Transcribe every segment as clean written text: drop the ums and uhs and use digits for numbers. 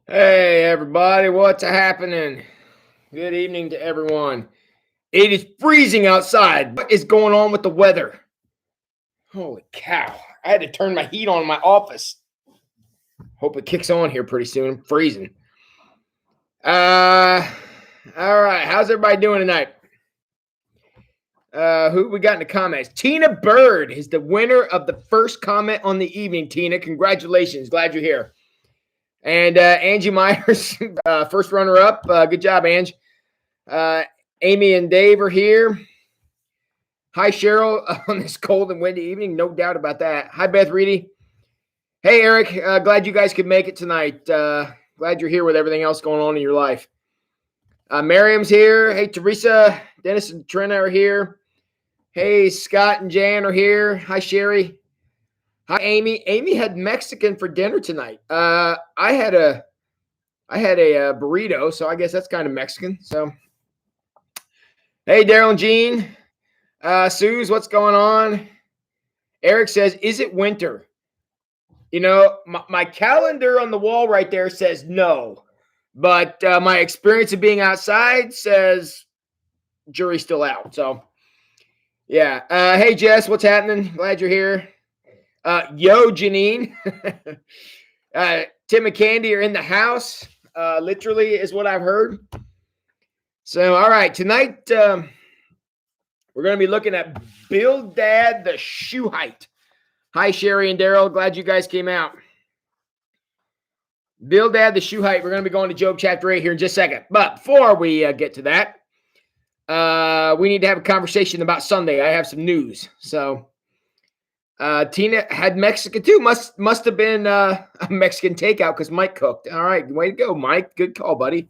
Hey everybody, what's happening? Good evening to everyone. It is freezing outside. What is going on with the weather? Holy cow. I had to turn my heat on in my office. Hope it kicks on here pretty soon. I'm freezing. Uh all right. How's everybody doing tonight? Who we got in the comments? Tina Bird is the winner of the first comment on the evening. Tina, congratulations. Glad you're here. And Angie Myers, first runner up. Good job, Angie. Amy and Dave are here. Hi, Cheryl, on this cold and windy evening. No doubt about that. Hi, Beth Reedy. Hey, Eric. Glad you guys could make it tonight. Glad you're here with everything else going on in your life. Miriam's here. Hey, Teresa. Dennis and Trina are here. Hey, Scott and Jan are here. Hi, Sherry. Hi, Amy. Amy had Mexican for dinner tonight. I had a burrito, so I guess that's kind of Mexican. So, hey, Daryl and Jean. Suze, what's going on? Eric says, is it winter? You know, my calendar on the wall right there says no. But my experience of being outside says jury's still out. So, yeah. Hey, Jess, what's happening? Glad you're here. Yo, Janine. Tim and Candy are in the house. Literally is what I've heard. So, all right. Tonight, we're going to be looking at Bildad the Shuhite. Hi, Sherry and Daryl. Glad you guys came out. Bildad the Shuhite. We're going to be going to Job chapter 8 here in just a second. But before we get to that, we need to have a conversation about Sunday. I have some news. So, Tina had Mexican too. Must have been a Mexican takeout because Mike cooked. All right. Way to go, Mike. Good call, buddy.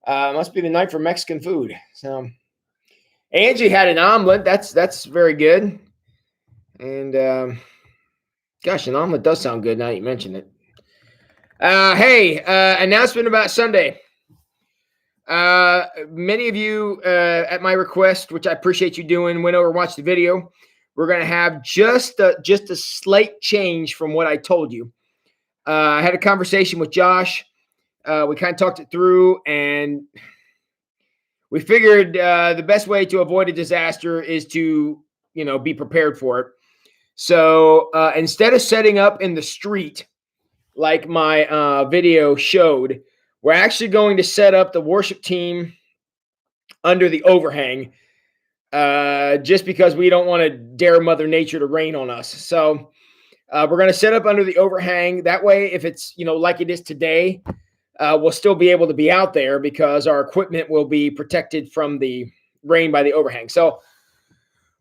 Must be the night for Mexican food. So, Angie had an omelet. That's very good. And gosh, an omelet does sound good now you mention it. Hey, announcement about Sunday. Many of you, at my request, which I appreciate you doing, went over and watched the video. We're going to have just a slight change from what I told you. I had a conversation with Josh. We kind of talked it through, and we figured the best way to avoid a disaster is to, be prepared for it. So instead of setting up in the street like my video showed, we're actually going to set up the worship team under the overhang just because we don't want to dare Mother Nature to rain on us. So we're going to set up under the overhang. That way, if it's, like it is today, we'll still be able to be out there because our equipment will be protected from the rain by the overhang. So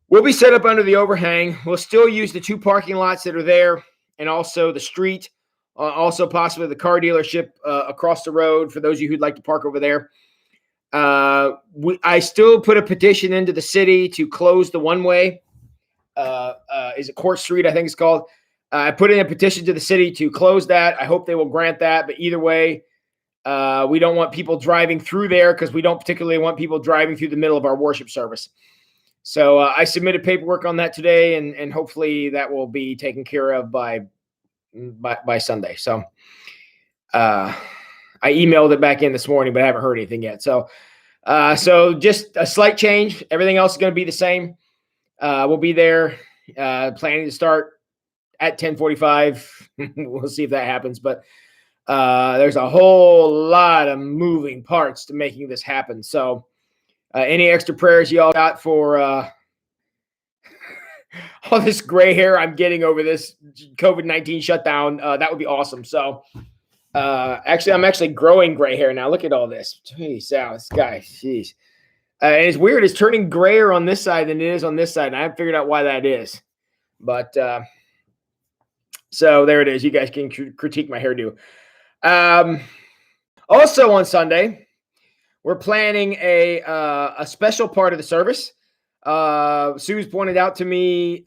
we'll be set up under the overhang. We'll still use the two parking lots that are there and also the street, also possibly the car dealership across the road for those of you who'd like to park over there. I still put a petition into the city to close the one-way. Is it Court Street, I think it's called. I put in a petition to the city to close that. I hope they will grant that. But either way, we don't want people driving through there because we don't particularly want people driving through the middle of our worship service. So I submitted paperwork on that today, and hopefully that will be taken care of by Sunday. So I emailed it back in this morning, but I haven't heard anything yet. So just a slight change. Everything else is going to be the same. We'll be there planning to start at 10:45. We'll see if that happens. But there's a whole lot of moving parts to making this happen. So any extra prayers y'all got for all this gray hair I'm getting over this COVID-19 shutdown, that would be awesome. So actually, I'm actually growing gray hair now. Look at all this. Jeez, this guy, jeez. And it's weird. It's turning grayer on this side than it is on this side. And I haven't figured out why that is. But so there it is. You guys can critique my hairdo. Also on Sunday, we're planning a special part of the service. Sue's pointed out to me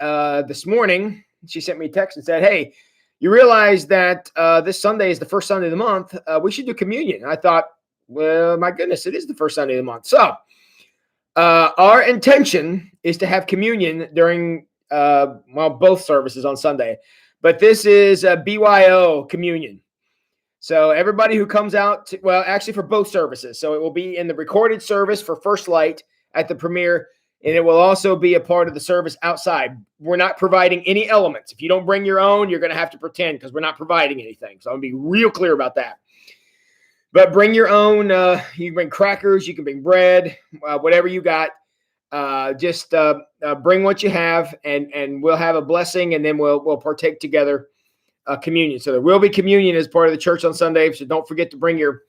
this morning. She sent me a text and said, hey, you realize that this Sunday is the first Sunday of the month. We should do communion. I thought, well, my goodness, it is the first Sunday of the month. So our intention is to have communion during both services on Sunday. But this is a BYO communion. So everybody who comes out, well, actually for both services. So it will be in the recorded service for First Light at the premiere, and it will also be a part of the service outside. We're not providing any elements. If you don't bring your own, you're going to have to pretend because we're not providing anything. So I'm going to be real clear about that. But bring your own. You can bring crackers. You can bring bread, whatever you got. Just bring what you have, and we'll have a blessing, and then we'll partake together communion. So there will be communion as part of the church on Sunday. So don't forget to bring your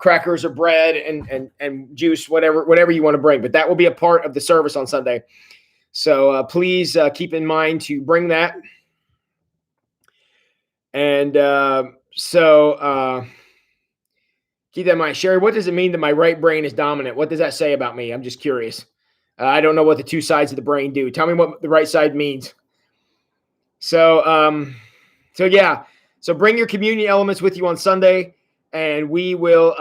crackers or bread and juice, whatever you want to bring. But that will be a part of the service on Sunday. So please keep in mind to bring that. And keep that in mind. Sherry, what does it mean that my right brain is dominant? What does that say about me? I'm just curious. I don't know what the two sides of the brain do. Tell me what the right side means. So yeah. So bring your communion elements with you on Sunday, and we will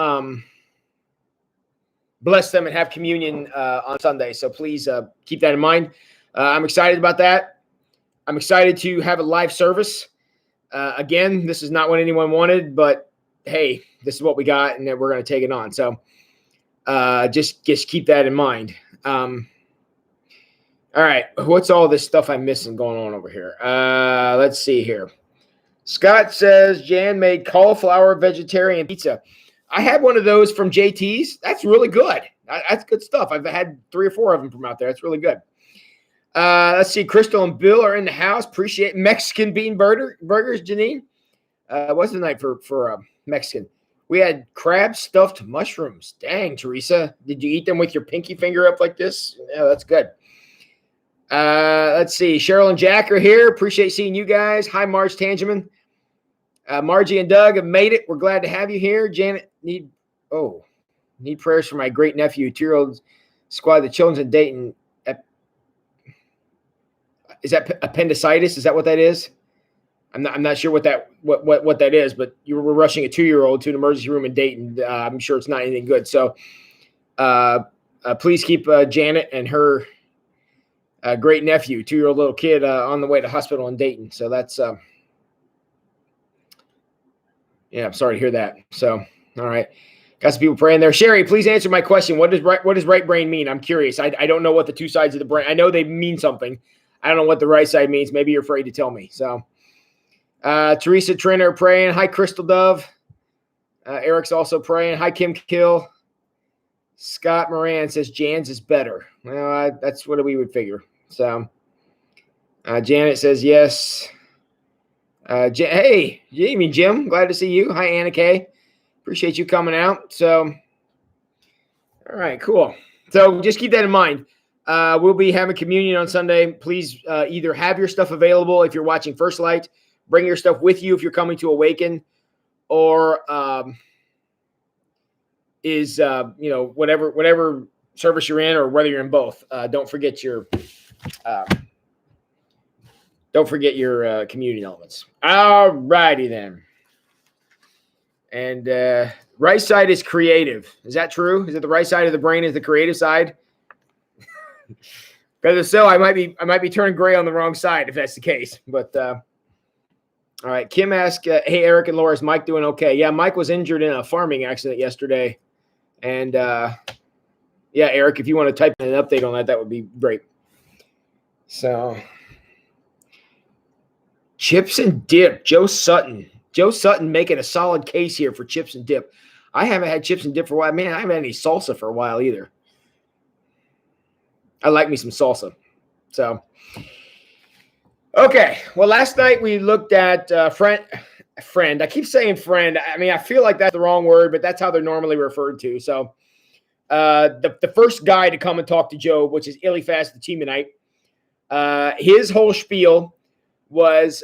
bless them and have communion on Sunday. So please keep that in mind. I'm excited about that. I'm excited to have a live service. Again, this is not what anyone wanted, but hey, this is what we got, and then we're going to take it on. So just keep that in mind. All right, what's all this stuff I'm missing going on over here? Let's see here. Scott says Jan made cauliflower vegetarian pizza. I had one of those from JT's. That's really good. That's good stuff. I've had 3 or 4 of them from out there. That's really good. Let's see. Crystal and Bill are in the house. Appreciate Mexican bean burgers, Janine. What's the night for Mexican? We had crab stuffed mushrooms. Dang, Teresa. Did you eat them with your pinky finger up like this? Yeah, that's good. Let's see. Cheryl and Jack are here. Appreciate seeing you guys. Hi, Marge Tangeman. Margie and Doug have made it. We're glad to have you here. Janet, need prayers for my great nephew, 2-year-old squad, the children's in Dayton. Is that appendicitis? Is that what that is? I'm not sure what that is, but you were rushing a 2-year-old to an emergency room in Dayton. I'm sure it's not anything good. So please keep Janet and her great nephew, 2-year-old little kid, on the way to hospital in Dayton. So that's I'm sorry to hear that. So, all right. Got some people praying there. Sherry, please answer my question. What does right brain mean? I'm curious. I don't know what the two sides of the brain. I know they mean something. I don't know what the right side means. Maybe you're afraid to tell me. So, Teresa Trenner praying. Hi, Crystal Dove. Eric's also praying. Hi, Kim Kill. Scott Moran says Jan's is better. Well, that's what we would figure. So, Janet says yes. Hey, you mean Jim? Glad to see you. Hi, Anna Kay. Appreciate you coming out. So, all right, cool. So just keep that in mind. We'll be having communion on Sunday. Please either have your stuff available if you're watching First Light, bring your stuff with you if you're coming to Awaken, or whatever service you're in, or whether you're in both. Don't forget your communion elements. All righty then. And right side is creative. Is that true? Is it the right side of the brain is the creative side? Because if so, I might be turning gray on the wrong side if that's the case. But all right. Kim asked, "Hey, Eric and Laura, is Mike doing okay?" Yeah, Mike was injured in a farming accident yesterday, and Eric, if you want to type in an update on that, that would be great. So, chips and dip, Joe Sutton. Joe Sutton making a solid case here for chips and dip. I haven't had chips and dip for a while. Man, I haven't had any salsa for a while either. I like me some salsa. So, okay. Well, last night we looked at friend. I keep saying friend. I mean, I feel like that's the wrong word, but that's how they're normally referred to. So, the first guy to come and talk to Job, which is Eliphaz the Temanite, his whole spiel was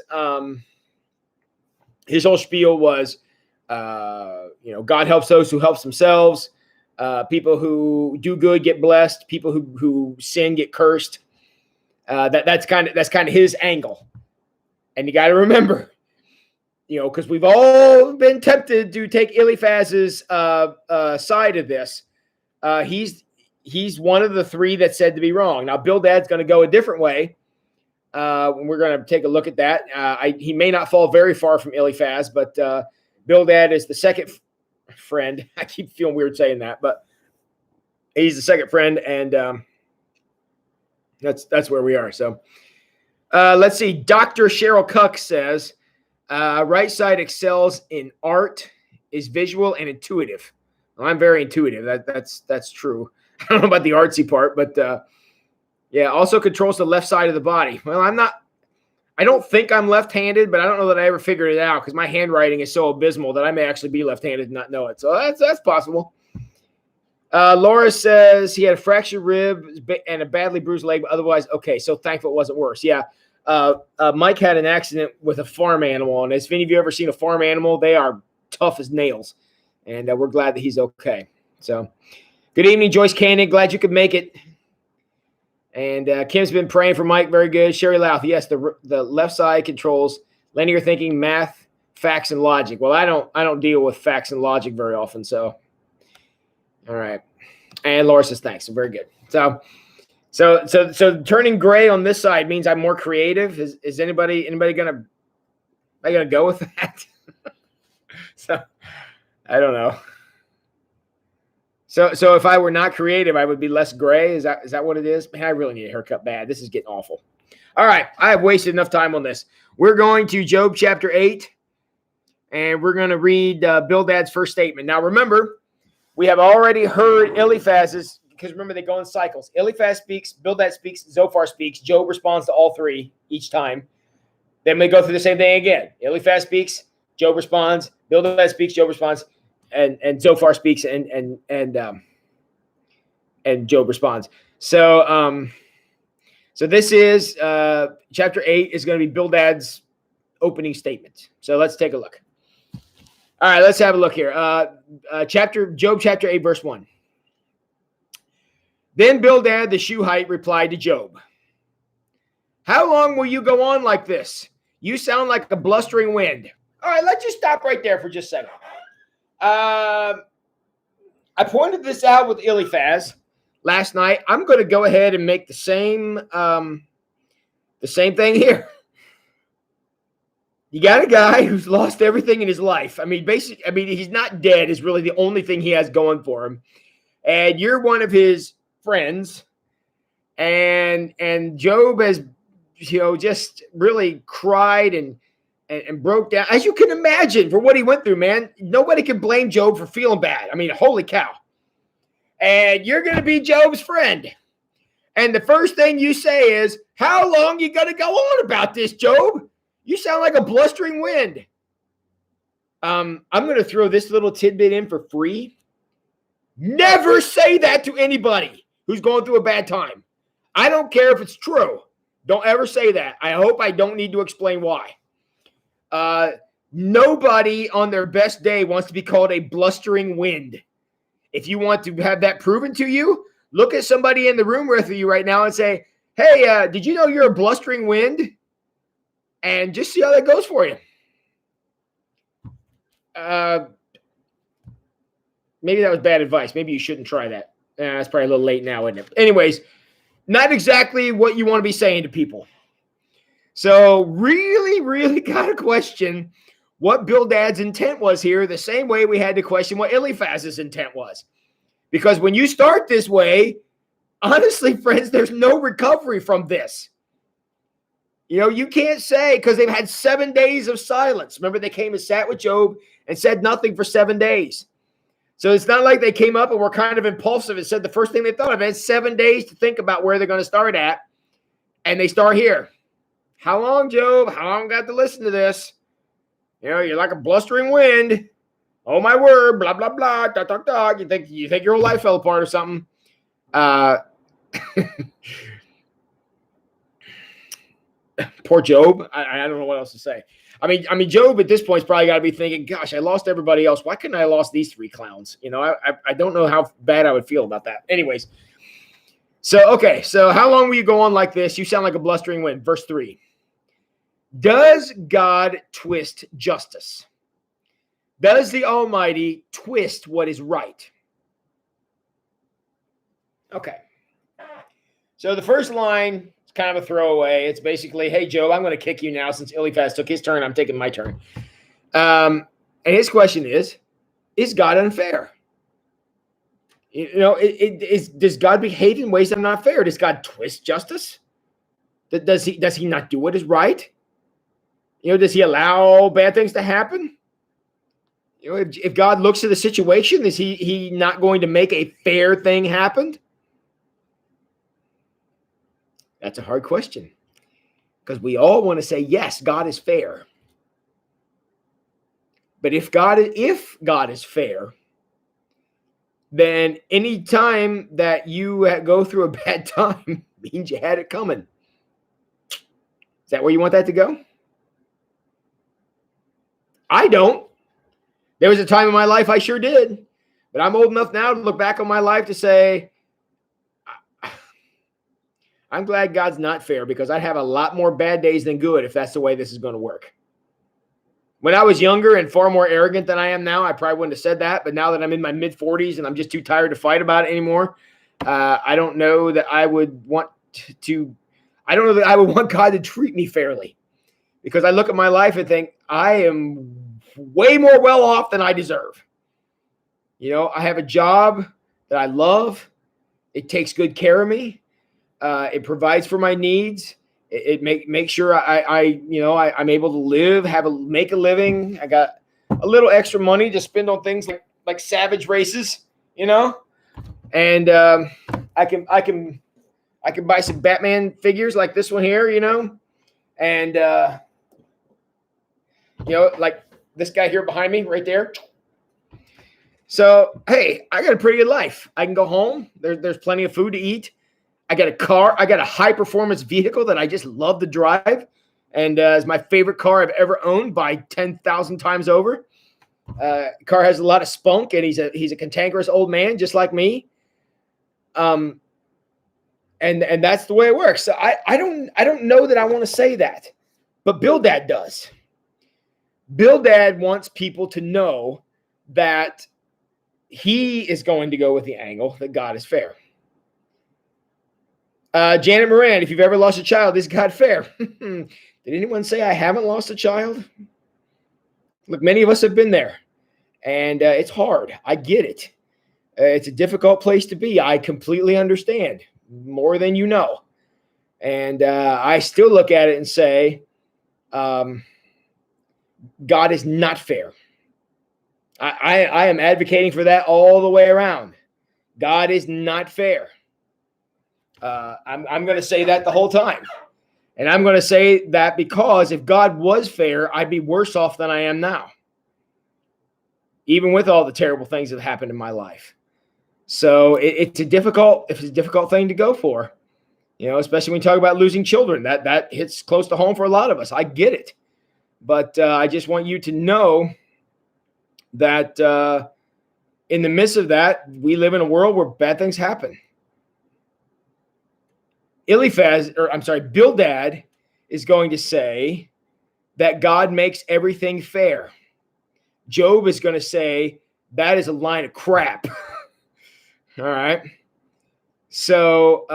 God helps those who helps themselves. People who do good get blessed. People who sin get cursed. That's kind of his angle. And you got to remember, because we've all been tempted to take Eliphaz's side of this. He's one of the 3 that's said to be wrong. Now, Bildad's going to go a different way. We're going to take a look at that. He may not fall very far from Eliphaz, but Bildad is the second friend. I keep feeling weird saying that, but he's the second friend, and that's where we are. So let's see. Dr. Cheryl Cuck says, right side excels in art, is visual and intuitive. Well, I'm very intuitive. That's true. I don't know about the artsy part, but yeah, also controls the left side of the body. Well, I don't think I'm left-handed, but I don't know that I ever figured it out because my handwriting is so abysmal that I may actually be left-handed and not know it. So that's possible. Laura says he had a fractured rib and a badly bruised leg, but otherwise okay. So thankful it wasn't worse. Yeah. Mike had an accident with a farm animal, and as if any of you ever seen a farm animal, they are tough as nails, and we're glad that he's okay. So good evening, Joyce Cannon. Glad you could make it. And Kim's been praying for Mike. Very good. Sherry Louth. Yes, the left side controls linear thinking, math, facts, and logic. Well, I don't deal with facts and logic very often. So, all right. And Laura says thanks. Very good. So turning gray on this side means I'm more creative. Is anybody gonna go with that? So I don't know. So if I were not creative, I would be less gray. Is that what it is? Man, I really need a haircut bad. This is getting awful. All right, I have wasted enough time on this. We're going to Job chapter 8, and we're going to read Bildad's first statement. Now, remember, we have already heard Eliphaz's, because remember, they go in cycles. Eliphaz speaks, Bildad speaks, Zophar speaks. Job responds to all three each time. Then we go through the same thing again. Eliphaz speaks, Job responds. Bildad speaks, Job responds. And Zophar speaks and Job responds. So this is chapter 8 is going to be Bildad's opening statement. So let's take a look. All right, let's have a look here. Job chapter 8, verse 1. Then Bildad the Shuhite replied to Job, "How long will you go on like this? You sound like a blustering wind." All right, let's just stop right there for just a second. I pointed this out with Eliphaz last night. I'm going to go ahead and make the same thing here. You got a guy who's lost everything in his life. I mean, he's not dead is really the only thing he has going for him. And you're one of his friends. And Job has, just really cried and broke down, as you can imagine, for what he went through, man. Nobody can blame Job for feeling bad. I mean, holy cow. And you're going to be Job's friend. And the first thing you say is, how long you going to go on about this, Job? You sound like a blustering wind. I'm going to throw this little tidbit in for free. Never say that to anybody who's going through a bad time. I don't care if it's true. Don't ever say that. I hope I don't need to explain why. Nobody on their best day wants to be called a blustering wind. If you want to have that proven to you, look at somebody in the room with you right now and say, hey, did you know you're a blustering wind? And just see how that goes for you. Maybe that was bad advice. Maybe you shouldn't try that. That's probably a little late now, isn't it? Anyways, not exactly what you want to be saying to people. So really, really got to question what Bildad's intent was here, the same way we had to question what Eliphaz's intent was. Because when you start this way, honestly, friends, there's no recovery from this. You can't say, because they've had 7 days of silence. Remember, they came and sat with Job and said nothing for 7 days. So it's not like they came up and were kind of impulsive and said the first thing they thought of. They had 7 days to think about where they're going to start at, and they start here. How long, Job? How long got to listen to this? You're like a blustering wind. Oh, my word, blah, blah, blah, dot, dot, dot. You think your whole life fell apart or something? Poor Job. I don't know what else to say. I mean, Job at this point has probably got to be thinking, gosh, I lost everybody else. Why couldn't I have lost these three clowns? I don't know how bad I would feel about that. Anyways. So how long will you go on like this? You sound like a blustering wind. Verse 3. Does God twist justice? Does the Almighty twist what is right? Okay. So the first line is kind of a throwaway. It's basically, hey, Job, I'm going to kick you now since Eliphaz took his turn. I'm taking my turn. And his question is God unfair? Does God behave in ways that are not fair? Does God twist justice? Does he not do what is right? Does he allow bad things to happen? If God looks at the situation, is he not going to make a fair thing happen? That's a hard question, because we all want to say, yes, God is fair. But if God is fair, then any time that you go through a bad time means you had it coming. Is that where you want that to go? I don't. There was a time in my life I sure did. But I'm old enough now to look back on my life to say, I'm glad God's not fair, because I'd have a lot more bad days than good if that's the way this is going to work. When I was younger and far more arrogant than I am now, I probably wouldn't have said that. But now that I'm in my mid-40s and I'm just too tired to fight about it anymore, I don't know that I would want I don't know that I would want God to treat me fairly, because I look at my life and think I am way more well off than I deserve. I have a job that I love. It takes good care of me. It provides for my needs. It makes sure I'm able to live, make a living. I got a little extra money to spend on things like Savage races, and I can buy some Batman figures like this one here, and like this guy here behind me right there. So, hey, I got a pretty good life. I can go home. There's plenty of food to eat. I got a car. I got a high-performance vehicle that I just love to drive, and is my favorite car I've ever owned by 10,000 times over. Car has a lot of spunk, and he's a cantankerous old man just like me. And that's the way it works. So I don't know that I want to say that, but Bildad does. Bildad wants people to know that he is going to go with the angle that God is fair. Janet Moran, if you've ever lost a child, is God fair? Did anyone say I haven't lost a child? Look, many of us have been there, and it's hard. I get it. It's a difficult place to be. I completely understand, more than you know. And I still look at it and say, God is not fair. I am advocating for that all the way around. God is not fair. I'm going to say that the whole time. And I'm going to say that because if God was fair, I'd be worse off than I am now, even with all the terrible things that happened in my life. So it's a difficult thing to go for, especially when you talk about losing children. That hits close to home for a lot of us. I get it. But I just want you to know that in the midst of that, we live in a world where bad things happen. Bildad is going to say that God makes everything fair. Job is going to say that is a line of crap. All right. So,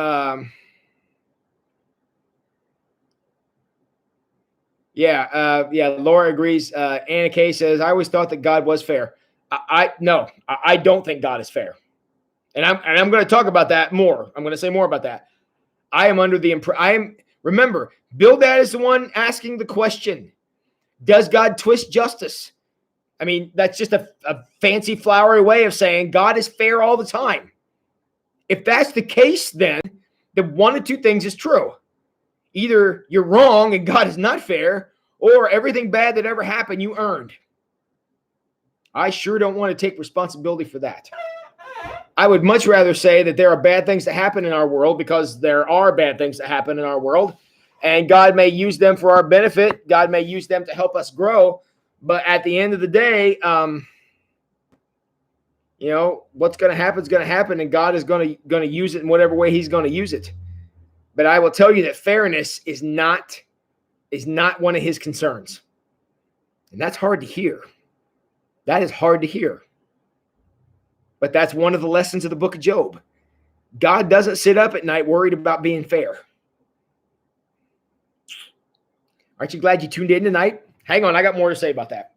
Laura agrees. Anna Kay says, I always thought that God was fair. No, I don't think God is fair. And I'm going to talk about that more. I'm going to say more about that. I am under the remember, Bildad is the one asking the question, does God twist justice? I mean, that's just a fancy flowery way of saying God is fair all the time. If that's the case, then one of two things is true. Either you're wrong and God is not fair, or everything bad that ever happened, you earned. I sure don't want to take responsibility for that. I would much rather say that there are bad things that happen in our world, because there are bad things that happen in our world, and God may use them for our benefit. God may use them to help us grow. But at the end of the day, what's going to happen is going to happen, and God is going to use it in whatever way he's going to use it. But I will tell you that fairness is not one of his concerns. And that's hard to hear. That is hard to hear. But that's one of the lessons of the book of Job. God doesn't sit up at night worried about being fair. Aren't you glad you tuned in tonight? Hang on, I got more to say about that.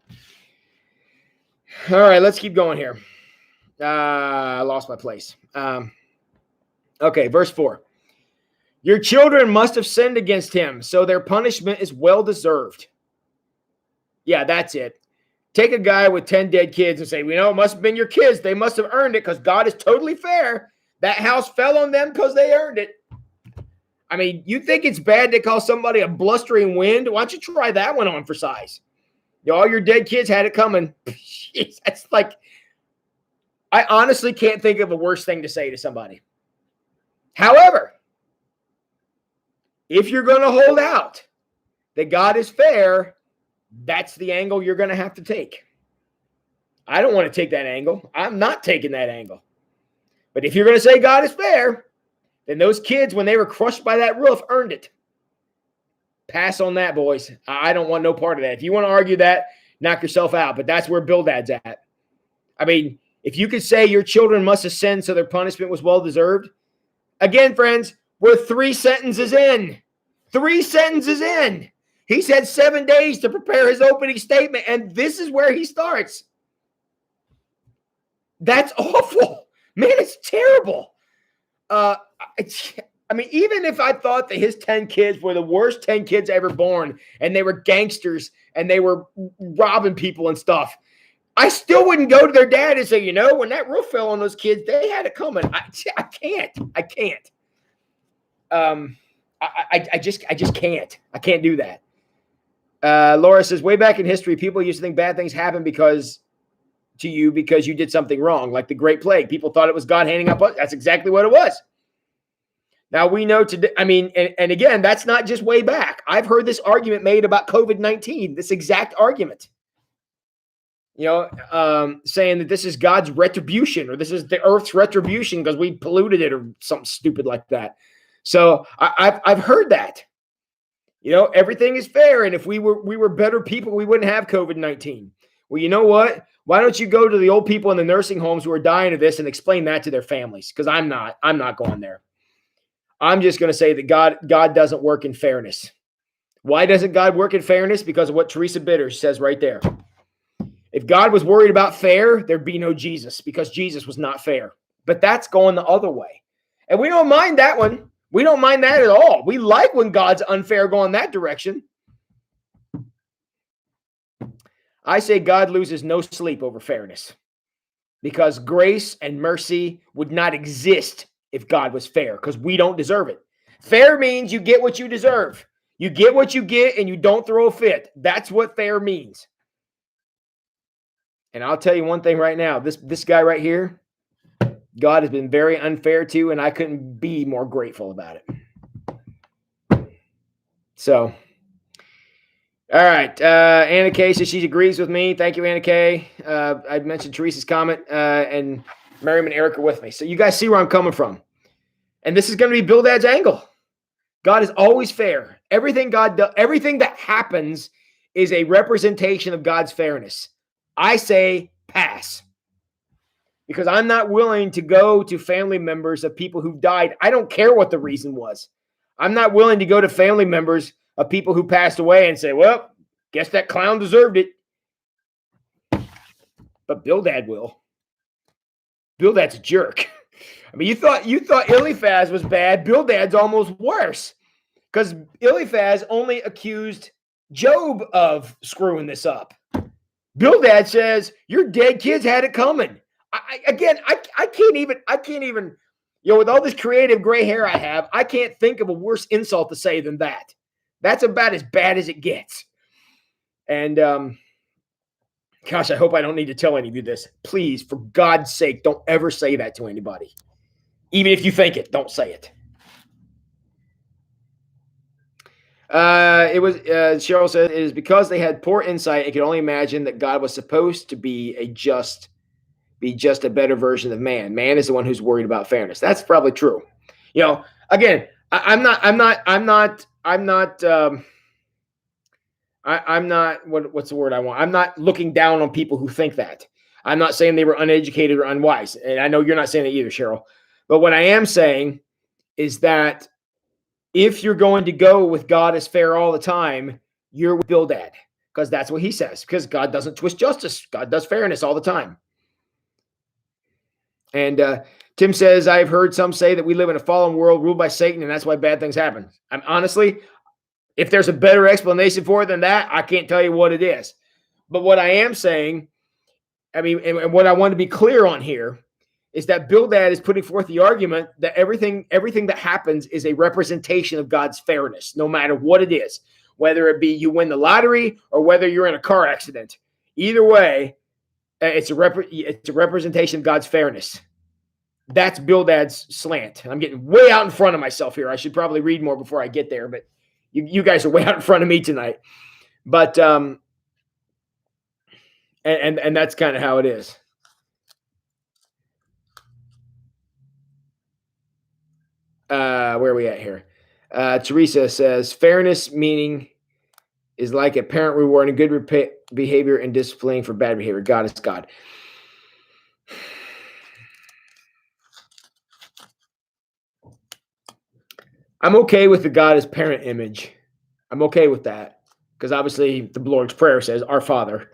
All right, let's keep going here. I lost my place. Okay, verse 4. Your children must have sinned against him, so their punishment is well deserved. Yeah, that's it. Take a guy with 10 dead kids and say, it must have been your kids. They must have earned it because God is totally fair. That house fell on them because they earned it. I mean, you think it's bad to call somebody a blustering wind? Why don't you try that one on for size? All your dead kids had it coming. Jeez, that's like, I honestly can't think of a worse thing to say to somebody. However, if you're going to hold out that God is fair, that's the angle you're going to have to take. I don't want to take that angle. I'm not taking that angle. But if you're going to say God is fair, then those kids, when they were crushed by that roof, earned it. Pass on that, boys. I don't want no part of that. If you want to argue that, knock yourself out. But that's where Bildad's at. I mean, if you could say your children must have sinned so their punishment was well-deserved. Again, friends, we're 3 sentences in. 3 sentences in. He's had 7 days to prepare his opening statement, and this is where he starts. That's awful. Man, it's terrible. I mean, even if I thought that his 10 kids were the worst 10 kids ever born, and they were gangsters, and they were robbing people and stuff, I still wouldn't go to their dad and say, when that roof fell on those kids, they had it coming. I can't. I just can't. I can't do that. Laura says, way back in history, people used to think bad things happened because you did something wrong, like the Great Plague. People thought it was God handing up. That's exactly what it was. Now we know today. I mean, and again, that's not just way back. I've heard this argument made about COVID-19. This exact argument. Saying that this is God's retribution, or this is the earth's retribution because we polluted it, or something stupid like that. So I've heard that. Everything is fair, and if we were better people, we wouldn't have COVID-19. Well, you know what? Why don't you go to the old people in the nursing homes who are dying of this and explain that to their families? Because I'm not going there. I'm just going to say that God doesn't work in fairness. Why doesn't God work in fairness? Because of what Teresa Bitters says right there. If God was worried about fair, there'd be no Jesus, because Jesus was not fair. But that's going the other way. And we don't mind that one. We don't mind that at all. We like when God's unfair going that direction. I say God loses no sleep over fairness, because grace and mercy would not exist if God was fair, because we don't deserve it. Fair means you get what you deserve. You get what you get and you don't throw a fit. That's what fair means. And I'll tell you one thing right now. This guy right here, God has been very unfair to, and I couldn't be more grateful about it. So, all right. Anna Kay says she agrees with me. Thank you, Anna Kay. I mentioned Teresa's comment, and Miriam and Eric are with me. So you guys see where I'm coming from. And this is going to be Bildad's angle. God is always fair. Everything God does, everything that happens is a representation of God's fairness. I say pass. Because I'm not willing to go to family members of people who died. I don't care what the reason was. I'm not willing to go to family members of people who passed away and say, well, guess that clown deserved it. But Bildad will. Bildad's a jerk. I mean, you thought Eliphaz was bad. Bildad's almost worse. Because Eliphaz only accused Job of screwing this up. Bildad says, your dead kids had it coming. I can't even, with all this creative gray hair I have, I can't think of a worse insult to say than that. That's about as bad as it gets. And, gosh, I hope I don't need to tell any of you this. Please, for God's sake, don't ever say that to anybody. Even if you think it, don't say it. Cheryl said, it is because they had poor insight and could only imagine that God was supposed to be just a better version of man. Man is the one who's worried about fairness. That's probably true. Again, I'm not, what's the word I want? I'm not looking down on people who think that. I'm not saying they were uneducated or unwise. And I know you're not saying that either, Cheryl. But what I am saying is that if you're going to go with God as fair all the time, you're with Bildad. because that's what he says, because God doesn't twist justice. God does fairness all the time. And Tim says, I've heard some say that we live in a fallen world ruled by Satan, and that's why bad things happen. I'm honestly, if there's a better explanation for it than that, I can't tell you what it is. But what I am saying, I mean, and what I want to be clear on here is that Bildad is putting forth the argument that everything that happens is a representation of God's fairness, no matter what it is, whether it be you win the lottery or whether you're in a car accident. Either way, it's a representation of God's fairness. That's Bildad's slant. I'm getting way out in front of myself here. I should probably read more before I get there, but you guys are way out in front of me tonight. But and that's kind of how it is. Where are we at here? Teresa says, fairness meaning is like a parent rewarding good behavior and disciplining for bad behavior. God is God. I'm okay with the God as parent image. I'm okay with that because obviously the Lord's Prayer says, Our Father.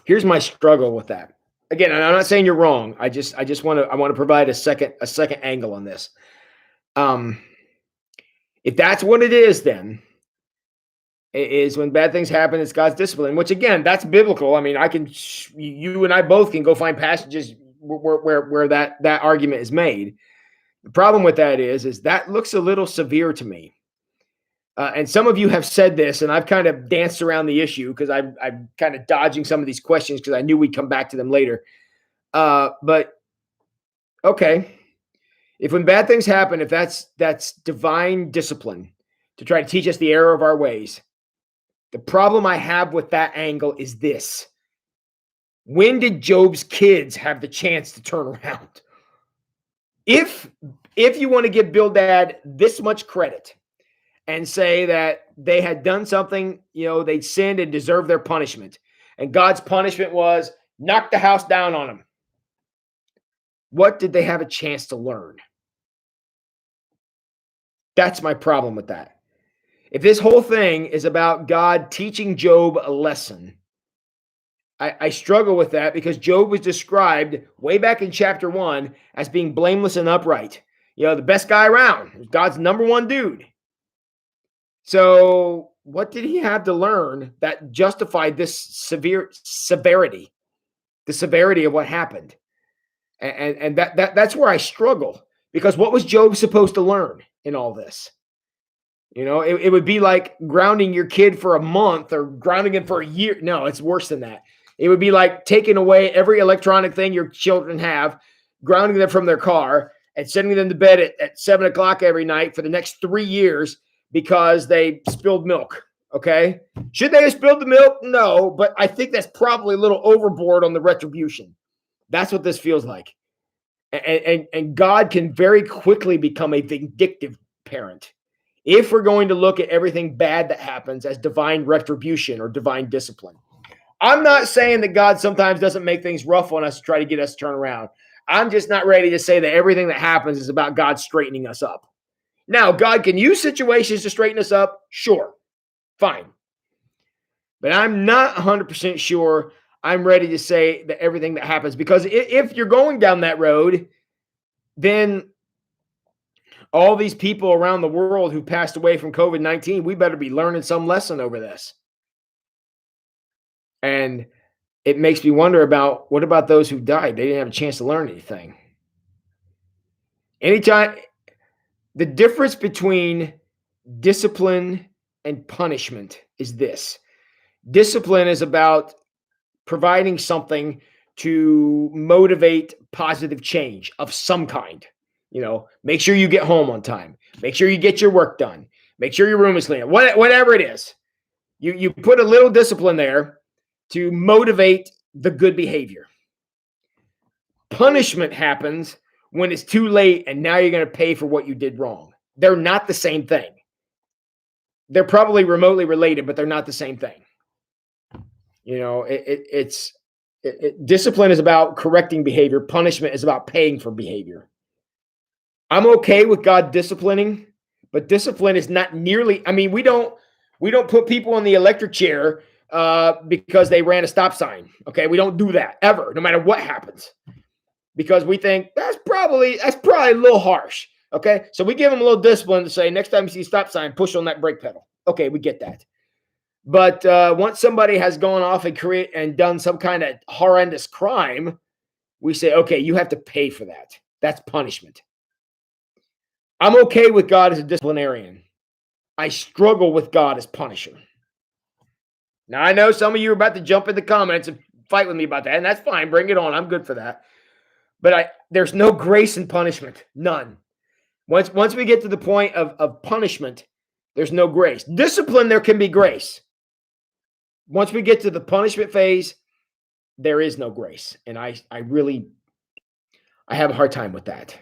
Here's my struggle with that. Again, I'm not saying you're wrong. I want to provide a second angle on this. If that's what it is, then it is when bad things happen, it's God's discipline, which again, that's biblical. I mean, you and I both can go find passages where that argument is made. The problem with that is that looks a little severe to me. And some of you have said this, and I've kind of danced around the issue because I'm kind of dodging some of these questions because I knew we'd come back to them later. But okay, if when bad things happen, if that's divine discipline to try to teach us the error of our ways, the problem I have with that angle is this. When did Job's kids have the chance to turn around? If you want to give Bildad this much credit and say that they had done something, they'd sinned and deserved their punishment, and God's punishment was knock the house down on them, what did they have a chance to learn? That's my problem with that. If this whole thing is about God teaching Job a lesson, I struggle with that because Job was described way back in chapter 1 as being blameless and upright. The best guy around, God's number one dude. So what did he have to learn that justified this severity, the severity of what happened? And that's where I struggle, because what was Job supposed to learn in all this? It would be like grounding your kid for a month or grounding him for a year. No, it's worse than that. It would be like taking away every electronic thing your children have, grounding them from their car, and sending them to bed at 7 o'clock every night for the next 3 years because they spilled milk. Okay. Should they have spilled the milk? No, but I think that's probably a little overboard on the retribution. That's what this feels like. And God can very quickly become a vindictive parent if we're going to look at everything bad that happens as divine retribution or divine discipline. I'm not saying that God sometimes doesn't make things rough on us to try to get us to turn around. I'm just not ready to say that everything that happens is about God straightening us up. Now, God can use situations to straighten us up. Sure. Fine. But I'm not 100% sure I'm ready to say that everything that happens, because if you're going down that road, then all these people around the world who passed away from COVID-19, we better be learning some lesson over this. And it makes me wonder about, what about those who died? They didn't have a chance to learn anything. Anytime, the difference between discipline and punishment is this. Discipline is about providing something to motivate positive change of some kind. Make sure you get home on time. Make sure you get your work done. Make sure your room is clean. Whatever it is, you put a little discipline there to motivate the good behavior. Punishment happens when it's too late and now you're going to pay for what you did wrong. They're not the same thing. They're probably remotely related, but they're not the same thing. Discipline is about correcting behavior. Punishment is about paying for behavior. I'm okay with God disciplining, But discipline is not nearly, I mean, we don't put people in the electric chair because they ran a stop sign. Okay. We don't do that ever, no matter what happens, because we think that's probably a little harsh. Okay. So we give them a little discipline to say, next time you see a stop sign, push on that brake pedal. Okay. We get that. But once somebody has gone off and done some kind of horrendous crime, we say, okay, you have to pay for that. That's punishment. I'm okay with God as a disciplinarian. I struggle with God as punisher. Now, I know some of you are about to jump in the comments and fight with me about that, and that's fine. Bring it on. I'm good for that. But there's no grace in punishment. None. Once we get to the point of punishment, there's no grace. Discipline, there can be grace. Once we get to the punishment phase, there is no grace. And I have a hard time with that.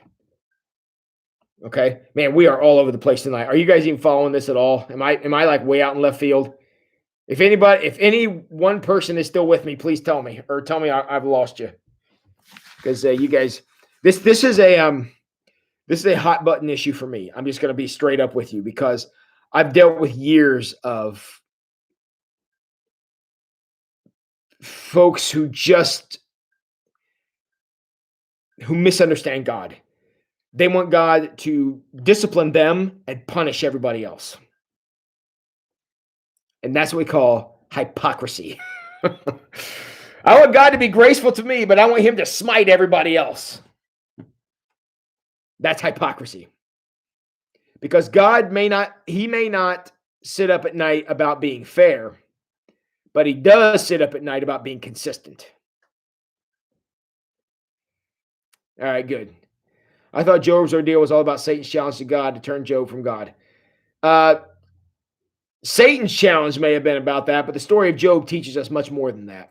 Okay, man, we are all over the place tonight. Are you guys even following this at all? Am I like way out in left field? If any one person is still with me, please tell me, or tell me I've lost you. Because you guys, this is a hot button issue for me. I'm just going to be straight up with you, because I've dealt with years of folks who misunderstand God. They want God to discipline them and punish everybody else. And that's what we call hypocrisy. I want God to be graceful to me, but I want him to smite everybody else. That's hypocrisy. Because God may not sit up at night about being fair, but he does sit up at night about being consistent. All right, good. I thought Job's ordeal was all about Satan's challenge to God to turn Job from God. Satan's challenge may have been about that, but the story of Job teaches us much more than that.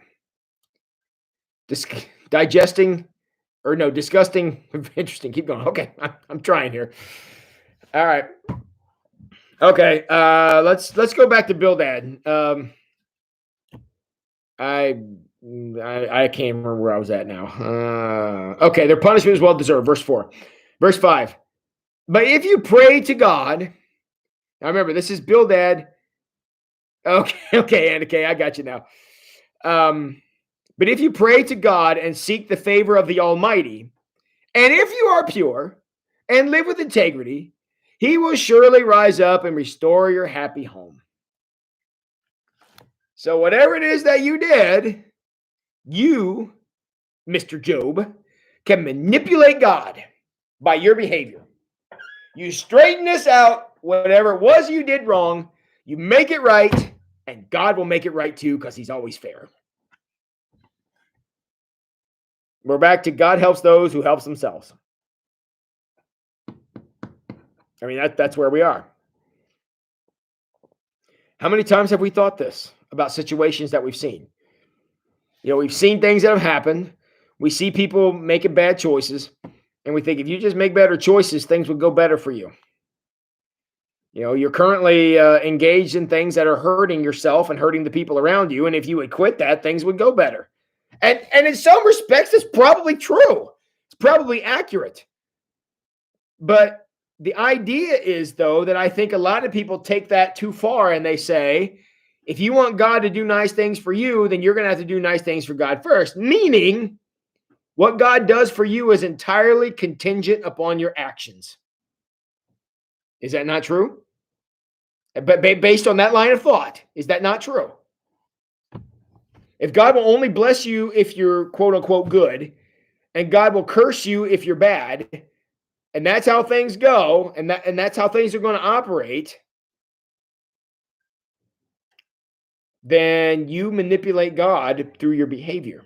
Disgusting. Interesting. Keep going. Okay, I'm trying here. All right. Okay. Let's go back to Bildad. I can't remember where I was at now. Okay, their punishment is well deserved. Verse 4. Verse 5. But if you pray to God, now remember, this is Bildad. Okay, I got you now. But if you pray to God and seek the favor of the Almighty, and if you are pure and live with integrity, he will surely rise up and restore your happy home. So whatever it is that you did, you, Mr. Job, can manipulate God by your behavior. You straighten this out, whatever it was you did wrong, you make it right, and God will make it right too, because he's always fair. We're back to God helps those who helps themselves. I mean, that's where we are. How many times have we thought this about situations that we've seen? We've seen things that have happened. We see people making bad choices, and we think if you just make better choices, things would go better for you. You're currently engaged in things that are hurting yourself and hurting the people around you, and if you would quit that, things would go better. And in some respects, it's probably true. It's probably accurate. But the idea is, though, that I think a lot of people take that too far, and they say, if you want God to do nice things for you, then you're going to have to do nice things for God first. Meaning, what God does for you is entirely contingent upon your actions. Is that not true? But based on that line of thought, is that not true? If God will only bless you if you're quote unquote good, and God will curse you if you're bad, and that's how things go, and that's how things are going to operate, then you manipulate God through your behavior.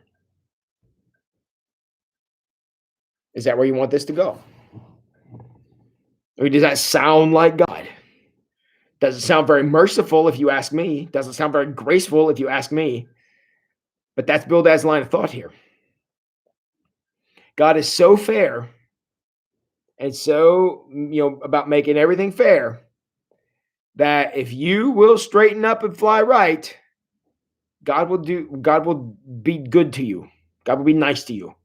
Is that where you want this to go? I mean, does that sound like God? Doesn't sound very merciful if you ask me. Doesn't sound very graceful if you ask me. But that's Bildad's line of thought here. God is so fair and so, about making everything fair that if you will straighten up and fly right, God will be good to you. God will be nice to you.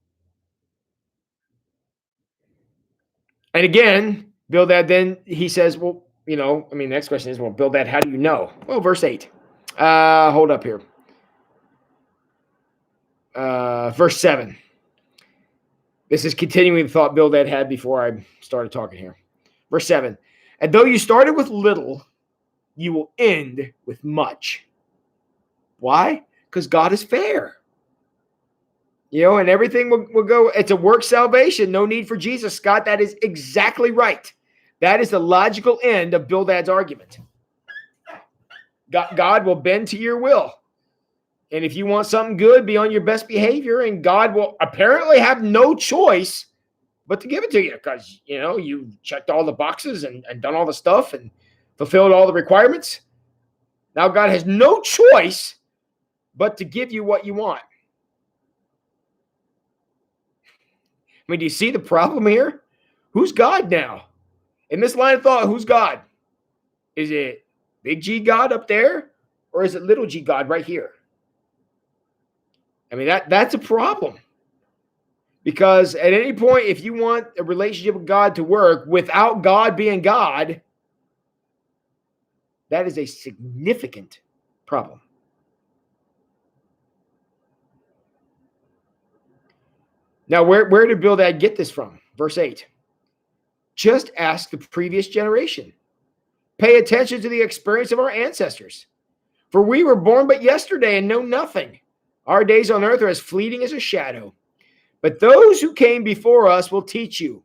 And again, Bildad, then he says, well, next question is, well, Bildad, how do you know? Well, verse 8. Hold up here. Verse 7. This is continuing the thought Bildad had before I started talking here. Verse 7. And though you started with little, you will end with much. Why? Because God is fair. And everything will go. It's a work salvation. No need for Jesus, Scott. That is exactly right. That is the logical end of Bildad's argument. God will bend to your will. And if you want something good, be on your best behavior, and God will apparently have no choice but to give it to you because, you checked all the boxes and done all the stuff and fulfilled all the requirements. Now God has no choice but to give you what you want. Do you see the problem here? Who's God now? In this line of thought, who's God? Is it big G God up there, or is it little G God right here? That's a problem. Because at any point, if you want a relationship with God to work without God being God, that is a significant problem. Now, where did Bildad get this from? Verse 8. Just ask the previous generation. Pay attention to the experience of our ancestors. For we were born but yesterday and know nothing. Our days on earth are as fleeting as a shadow. But those who came before us will teach you.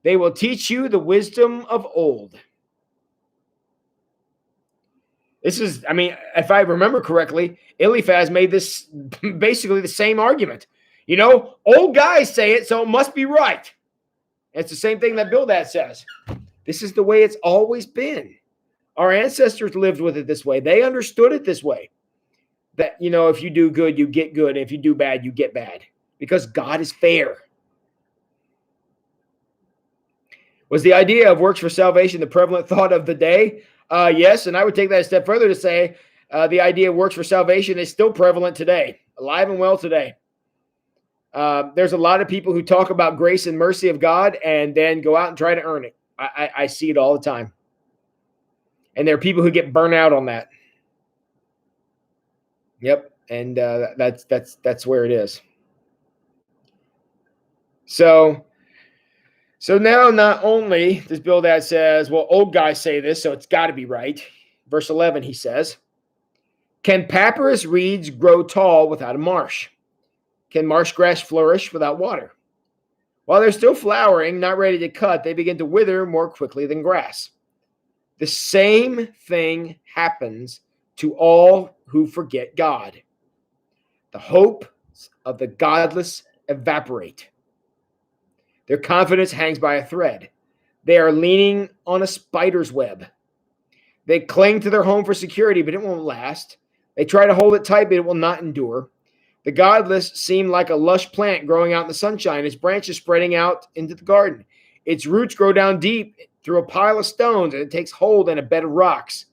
They will teach you the wisdom of old. This is, if I remember correctly, Eliphaz made this basically the same argument. Old guys say it, so it must be right. It's the same thing that Bildad says. This is the way it's always been. Our ancestors lived with it this way. They understood it this way. That, if you do good, you get good. And if you do bad, you get bad. Because God is fair. Was the idea of works for salvation the prevalent thought of the day? Yes, and I would take that a step further to say the idea of works for salvation is still prevalent today, alive and well today. There's a lot of people who talk about grace and mercy of God and then go out and try to earn it. I see it all the time. And there are people who get burnt out on that. Yep, and that's where it is. So now not only does Bildad says, well, old guys say this, so it's got to be right. Verse 11, he says, can papyrus reeds grow tall without a marsh? Can marsh grass flourish without water? While they're still flowering, not ready to cut, they begin to wither more quickly than grass. The same thing happens to all who forget God. The hopes of the godless evaporate. Their confidence hangs by a thread. They are leaning on a spider's web. They cling to their home for security, but it won't last. They try to hold it tight, but it will not endure. The godless seem like a lush plant growing out in the sunshine, its branches spreading out into the garden. Its roots grow down deep through a pile of stones, and it takes hold in a bed of rocks.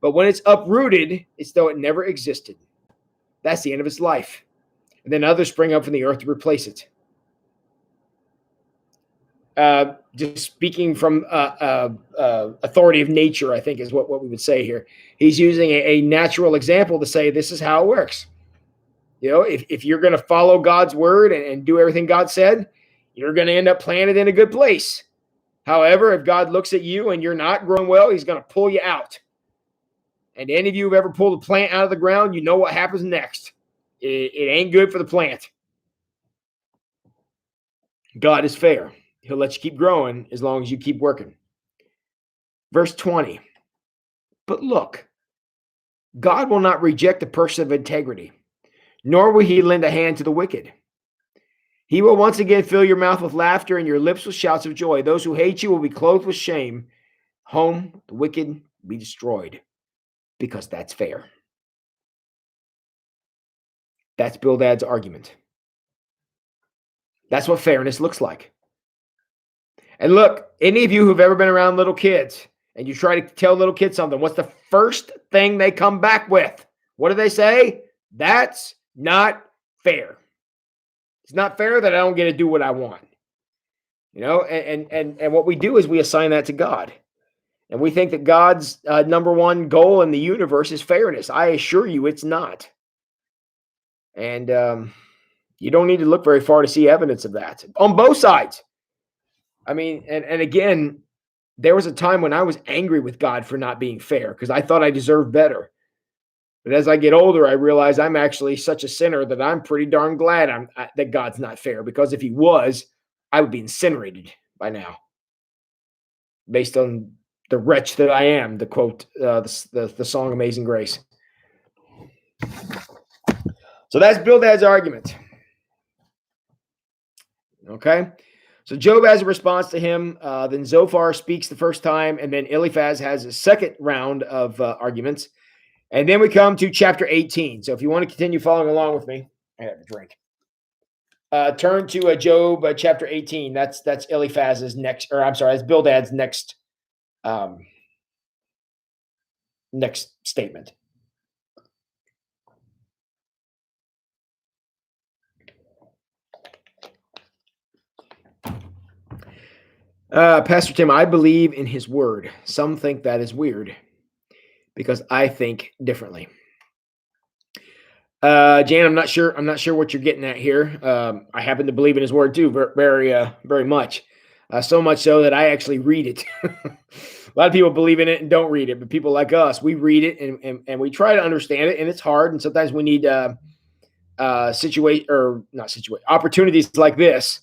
But when it's uprooted, it's though it never existed. That's the end of its life. And then others spring up from the earth to replace it. Just speaking from authority of nature, I think is what we would say here. He's using a natural example to say this is how it works. If you're going to follow God's word and do everything God said, you're going to end up planted in a good place. However, if God looks at you and you're not growing well, he's going to pull you out. And any of you who've ever pulled a plant out of the ground, you know what happens next. It ain't good for the plant. God is fair. He'll let you keep growing as long as you keep working. Verse 20. But look, God will not reject the person of integrity, nor will he lend a hand to the wicked. He will once again fill your mouth with laughter and your lips with shouts of joy. Those who hate you will be clothed with shame. Home, the wicked will be destroyed, because that's fair. That's Bildad's argument. That's what fairness looks like. And look, any of you who've ever been around little kids and you try to tell little kids something, what's the first thing they come back with? What do they say? That's not fair. It's not fair that I don't get to do what I want. And what we do is we assign that to God. And we think that God's number one goal in the universe is fairness. I assure you it's not. And you don't need to look very far to see evidence of that on both sides. I mean, and again, there was a time when I was angry with God for not being fair because I thought I deserved better. But as I get older, I realize I'm actually such a sinner that I'm pretty darn glad that God's not fair, because if he was, I would be incinerated by now, based on the wretch that I am, to quote the song Amazing Grace. So that's Bildad's argument. Okay. So Job has a response to him. Then Zophar speaks the first time, and then Eliphaz has a second round of arguments. And then we come to chapter 18. So if you want to continue following along with me, I have a drink. Turn to Job chapter 18. That's Eliphaz's next, or I'm sorry, that's Bildad's next next statement. Pastor Tim, I believe in his word. Some think that is weird because I think differently. Jan, I'm not sure what you're getting at here. I happen to believe in his word too, very much. So much so that I actually read it. A lot of people believe in it and don't read it, but people like us, we read it and we try to understand it, and it's hard. And sometimes we need opportunities like this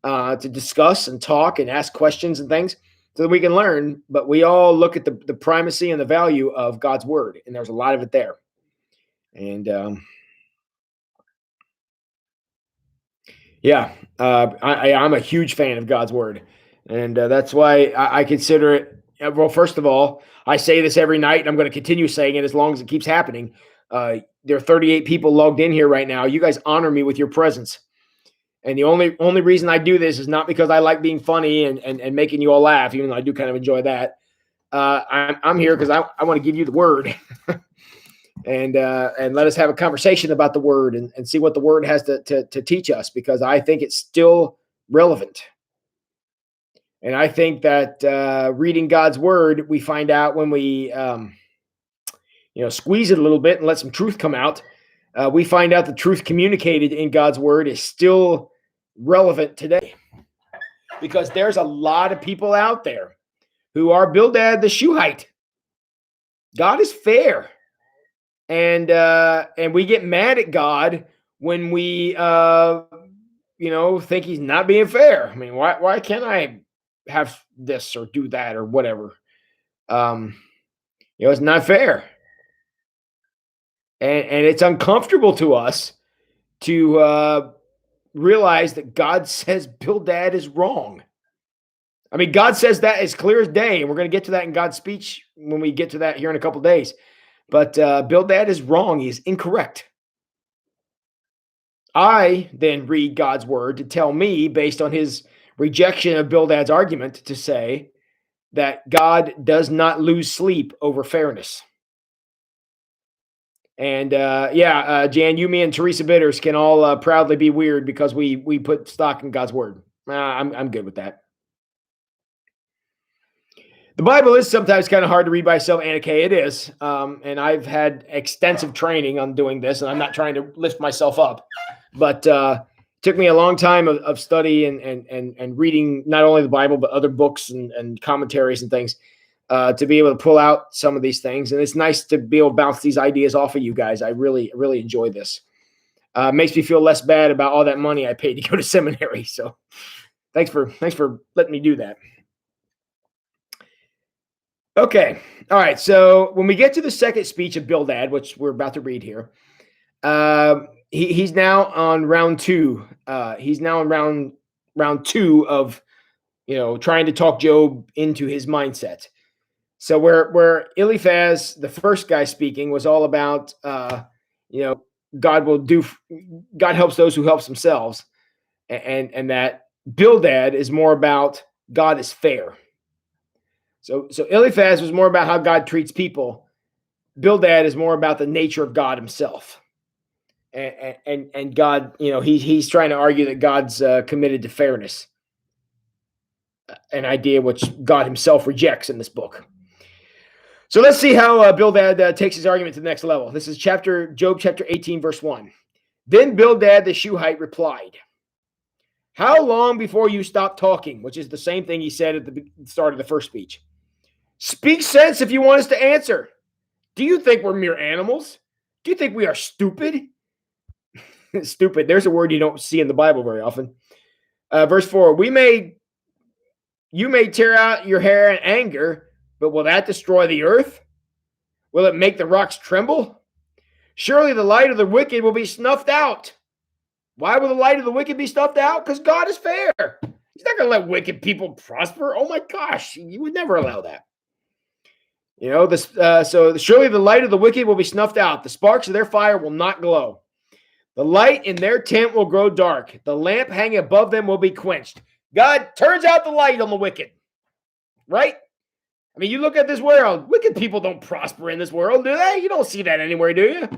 to discuss and talk and ask questions and things so that we can learn. But we all look at the primacy and the value of God's word, and there's a lot of it there. And I'm a huge fan of God's word, and that's why I consider it. Well, first of all, I say this every night, and I'm going to continue saying it as long as it keeps happening. There are 38 people logged in here right now. You guys honor me with your presence. And the only reason I do this is not because I like being funny and making you all laugh, even though I do kind of enjoy that. I'm here because I want to give you the word and let us have a conversation about the word and see what the word has to teach us, because I think it's still relevant. And I think that reading God's word, we find out when we squeeze it a little bit and let some truth come out. We find out the truth communicated in God's word is still relevant today, because there's a lot of people out there who are Bildad the Shuhite. God is fair, and we get mad at God when we think he's not being fair. I mean, why can't I have this or do that or whatever? It's not fair. And it's uncomfortable to us to realize that God says Bildad is wrong. I mean, God says that as clear as day, and we're going to get to that in God's speech when we get to that here in a couple of days. But Bildad is wrong. He is incorrect. I then read God's word to tell me, based on his rejection of Bildad's argument, to say that God does not lose sleep over fairness. And Jan, you, me, and Teresa Bitters can all proudly be weird because we put stock in God's word. I'm good with that. The Bible is sometimes kind of hard to read by itself, Anna Kay. It is, and I've had extensive training on doing this, and I'm not trying to lift myself up, but it took me a long time of study and reading not only the Bible but other books and commentaries and things. To be able to pull out some of these things. And it's nice to be able to bounce these ideas off of you guys. I really, really enjoy this. Makes me feel less bad about all that money I paid to go to seminary. So thanks for letting me do that. Okay. All right. So when we get to the second speech of Bildad, which we're about to read here, he's now on round two. He's now on round two of, trying to talk Job into his mindset. So where Eliphaz, the first guy speaking, was all about, God helps those who helps themselves. And that Bildad is more about God is fair. So Eliphaz was more about how God treats people. Bildad is more about the nature of God himself. And God, he's trying to argue that God's committed to fairness, an idea which God himself rejects in this book. So let's see how Bildad takes his argument to the next level. This is Job chapter 18, verse 1. Then Bildad the Shuhite replied, how long before you stop talking? Which is the same thing he said at the start of the first speech. Speak sense if you want us to answer. Do you think we're mere animals? Do you think we are stupid? Stupid. There's a word you don't see in the Bible very often. Verse 4, you may tear out your hair in anger, but will that destroy the earth? Will it make the rocks tremble? Surely the light of the wicked will be snuffed out. Why will the light of the wicked be snuffed out? Because God is fair. He's not going to let wicked people prosper. Oh my gosh, you would never allow that. You know, so surely the light of the wicked will be snuffed out. The sparks of their fire will not glow. The light in their tent will grow dark. The lamp hanging above them will be quenched. God turns out the light on the wicked, right? I mean, you look at this world. Wicked people don't prosper in this world, do they? You don't see that anywhere, do you?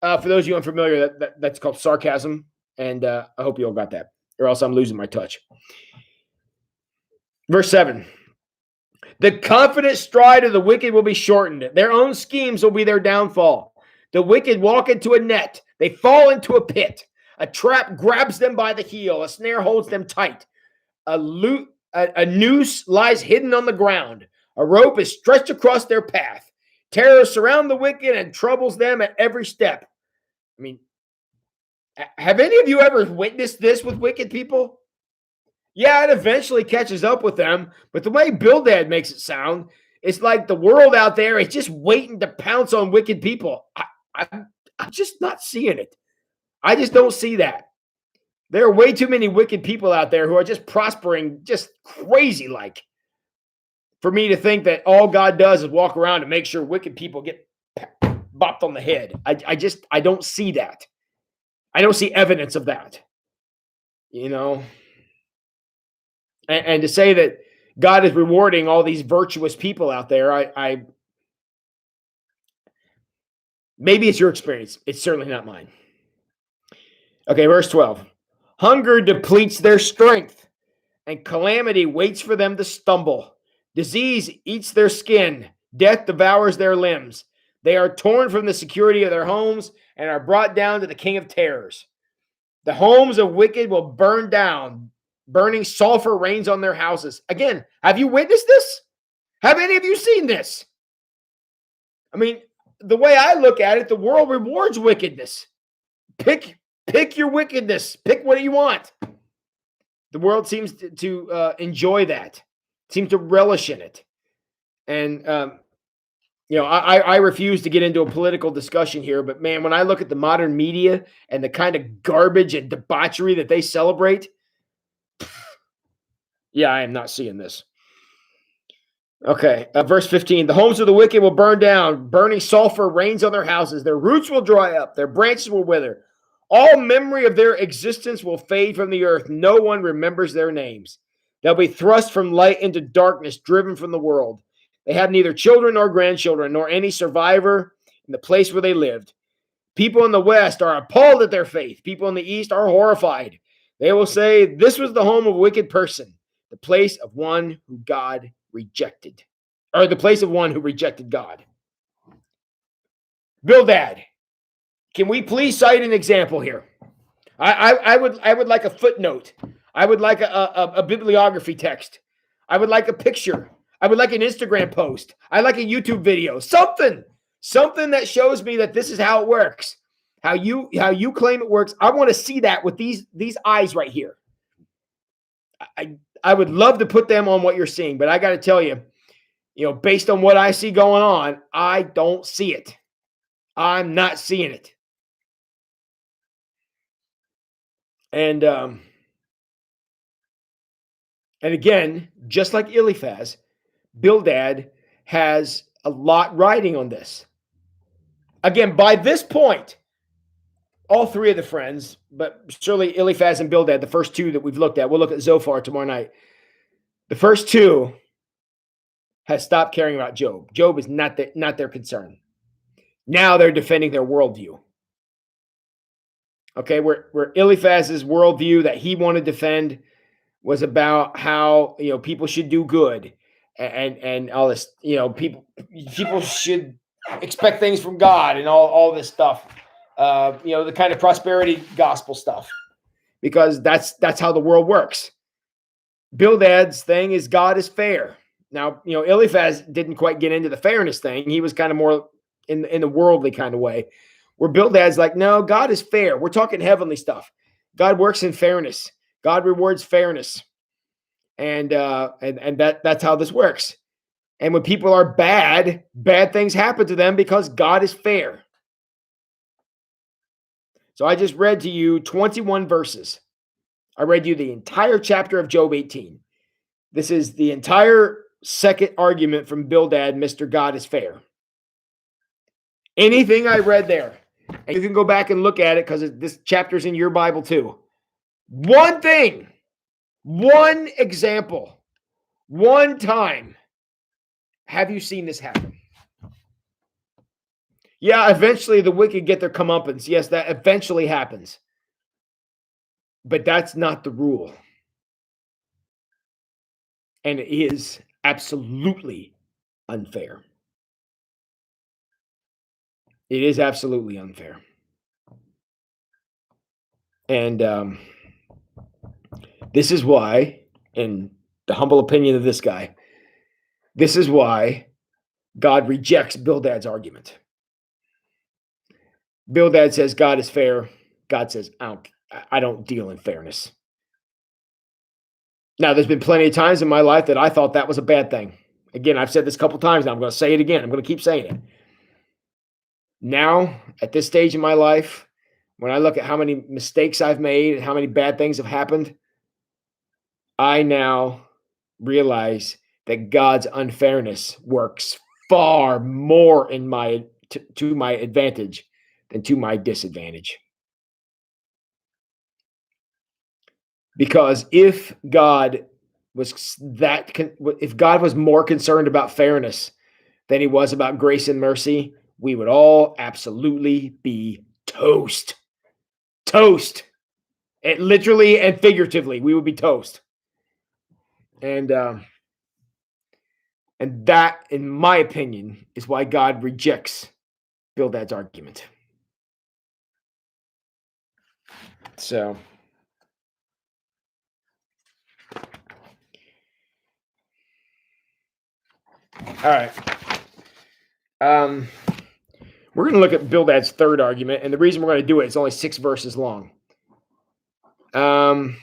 For those of you unfamiliar, that's called sarcasm, and I hope you all got that, or else I'm losing my touch. Verse 7. The confident stride of the wicked will be shortened. Their own schemes will be their downfall. The wicked walk into a net. They fall into a pit. A trap grabs them by the heel. A snare holds them tight. A noose lies hidden on the ground. A rope is stretched across their path. Terrors surround the wicked and troubles them at every step. I mean, have any of you ever witnessed this with wicked people? Yeah, it eventually catches up with them, but the way Bildad makes it sound, it's like the world out there is just waiting to pounce on wicked people. I'm just not seeing it. I just don't see that. There are way too many wicked people out there who are just prospering just crazy like for me to think that all God does is walk around and make sure wicked people get bopped on the head. I don't see that. I don't see evidence of that. You know? And to say that God is rewarding all these virtuous people out there, I maybe it's your experience. It's certainly not mine. Okay, verse 12. Hunger depletes their strength, and calamity waits for them to stumble. Disease eats their skin. Death devours their limbs. They are torn from the security of their homes and are brought down to the king of terrors. The homes of wicked will burn down. Burning sulfur rains on their houses. Again, have you witnessed this? Have any of you seen this? I mean, the way I look at it, the world rewards wickedness. Pick your wickedness. Pick what you want. The world seems to enjoy that. Seems to relish in it. And, you know, I refuse to get into a political discussion here, but man, when I look at the modern media and the kind of garbage and debauchery that they celebrate, yeah, I am not seeing this. Okay, verse 15. The homes of the wicked will burn down. Burning sulfur rains on their houses. Their roots will dry up. Their branches will wither. All memory of their existence will fade from the earth. No one remembers their names. They'll be thrust from light into darkness, driven from the world. They have neither children nor grandchildren, nor any survivor in the place where they lived. People in the West are appalled at their faith. People in the East are horrified. They will say, this was the home of a wicked person. The place of one who God rejected, or the place of one who rejected God. Bildad, can we please cite an example here? I would like a footnote. I would like a bibliography text. I would like a picture. I would like an Instagram post. I'd like a YouTube video. Something that shows me that this is how it works. How you claim it works. I want to see that with these eyes right here. I would love to put them on what you're seeing, but I got to tell you, based on what I see going on, I don't see it. I'm not seeing it. And again, just like Eliphaz, Bildad has a lot riding on this. Again, by this point, all three of the friends, but surely Eliphaz and Bildad, the first two that we've looked at, we'll look at Zophar tomorrow night. The first two have stopped caring about Job. Job is not their concern. Now they're defending their worldview. Okay, where Eliphaz's worldview that he wanted to defend was about how people should do good, and all this, people should expect things from God and all this stuff. The kind of prosperity gospel stuff, because that's how the world works. Bildad's thing is God is fair. Now, Eliphaz didn't quite get into the fairness thing. He was kind of more in the worldly kind of way, where Bildad's like, no, God is fair. We're talking heavenly stuff. God works in fairness. God rewards fairness. And that's how this works. And when people are bad things happen to them because God is fair. So I just read to you 21 verses. I read you the entire chapter of Job 18. This is the entire second argument from Bildad, Mr. God is fair. Anything I read there, and you can go back and look at it because this chapter's in your Bible too. One thing, one example, one time, have you seen this happen? Yeah, eventually the wicked get their comeuppance. Yes, that eventually happens. But that's not the rule. And it is absolutely unfair. It is absolutely unfair. And this is why, in the humble opinion of this guy, this is why God rejects Bildad's argument. Bildad says God is fair. God says, I don't deal in fairness. Now, there's been plenty of times in my life that I thought that was a bad thing. Again, I've said this a couple times now. I'm going to say it again. I'm going to keep saying it. Now, at this stage in my life, when I look at how many mistakes I've made and how many bad things have happened, I now realize that God's unfairness works far more in to my advantage than to my disadvantage. Because if God was more concerned about fairness than he was about grace and mercy, we would all absolutely be toast. Toast. And literally and figuratively, we would be toast. And that, in my opinion, is why God rejects Bildad's argument. So, all right. We're going to look at Bildad's third argument, and the reason we're going to do it is only 6 verses long. Trina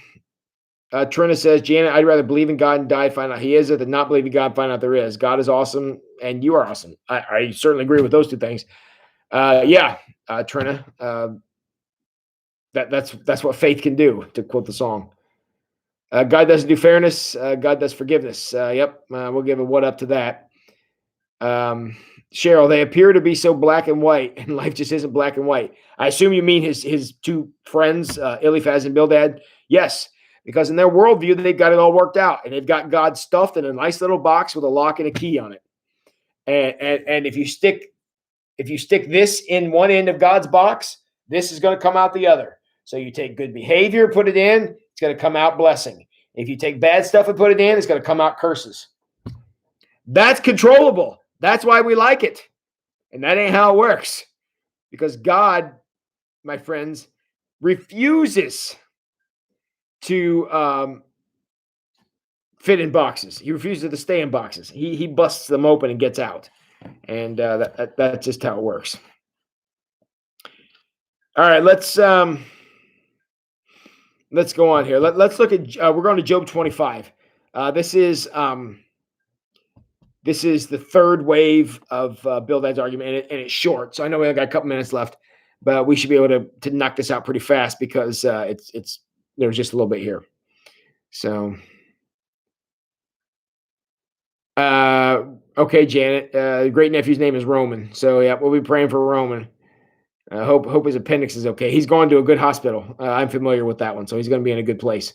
says, Janet, I'd rather believe in God and die, find out he is, than not believe in God, find out there is. God is awesome, and you are awesome. I certainly agree with those two things. Trina, that's what faith can do, to quote the song. God doesn't do fairness. God does forgiveness. We'll give a what up to that. Cheryl, they appear to be so black and white, and life just isn't black and white. I assume you mean his two friends, Eliphaz and Bildad. Yes, because in their worldview, they've got it all worked out, and they've got God stuffed in a nice little box with a lock and a key on it. And if you stick this in one end of God's box, this is going to come out the other. So you take good behavior, put it in, it's going to come out blessing. If you take bad stuff and put it in, it's going to come out curses. That's controllable. That's why we like it. And that ain't how it works. Because God, my friends, refuses to fit in boxes. He refuses to stay in boxes. He busts them open and gets out. And that's just how it works. All right, let's go on here. Let's look at, we're going to Job 25. This is the third wave of Bildad's argument, and it's short. So I know we only got a couple minutes left, but we should be able to knock this out pretty fast because there's just a little bit here. So, okay, Janet, great nephew's name is Roman. So yeah, we'll be praying for Roman. Hope his appendix is okay. He's going to a good hospital. I'm familiar with that one, so he's going to be in a good place.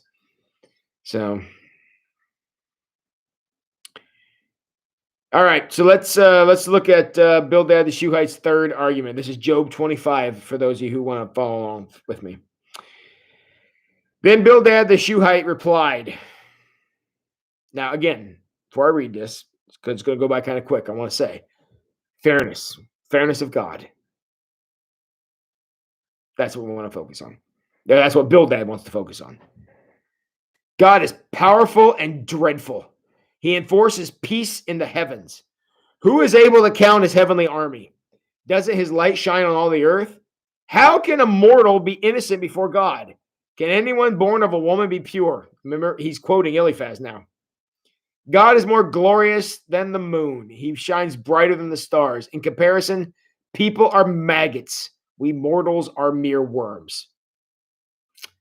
So. All right, so let's look at Bildad the Shuhite's third argument. This is Job 25 for those of you who want to follow along with me. Then Bildad the Shuhite replied. Now, again, before I read this, because it's going to go by kind of quick, I want to say fairness of God. That's what we want to focus on. That's what Bildad wants to focus on. God is powerful and dreadful. He enforces peace in the heavens. Who is able to count his heavenly army? Doesn't his light shine on all the earth? How can a mortal be innocent before God? Can anyone born of a woman be pure? Remember, he's quoting Eliphaz now. God is more glorious than the moon. He shines brighter than the stars. In comparison, people are maggots. We mortals are mere worms.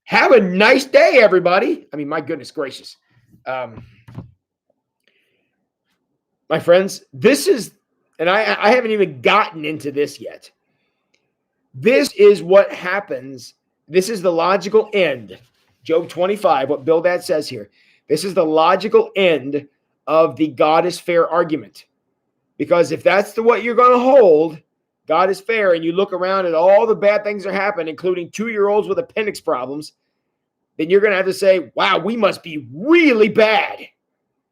Have a nice day, everybody. I mean, my goodness gracious. My friends, this is, and I haven't even gotten into this yet. This is what happens. This is the logical end. Job 25, what Bildad says here. This is the logical end of the God is fair argument. Because if that's what you're going to hold, God is fair, and you look around at all the bad things that happen, including 2-year-olds with appendix problems, then you're going to have to say, wow, we must be really bad.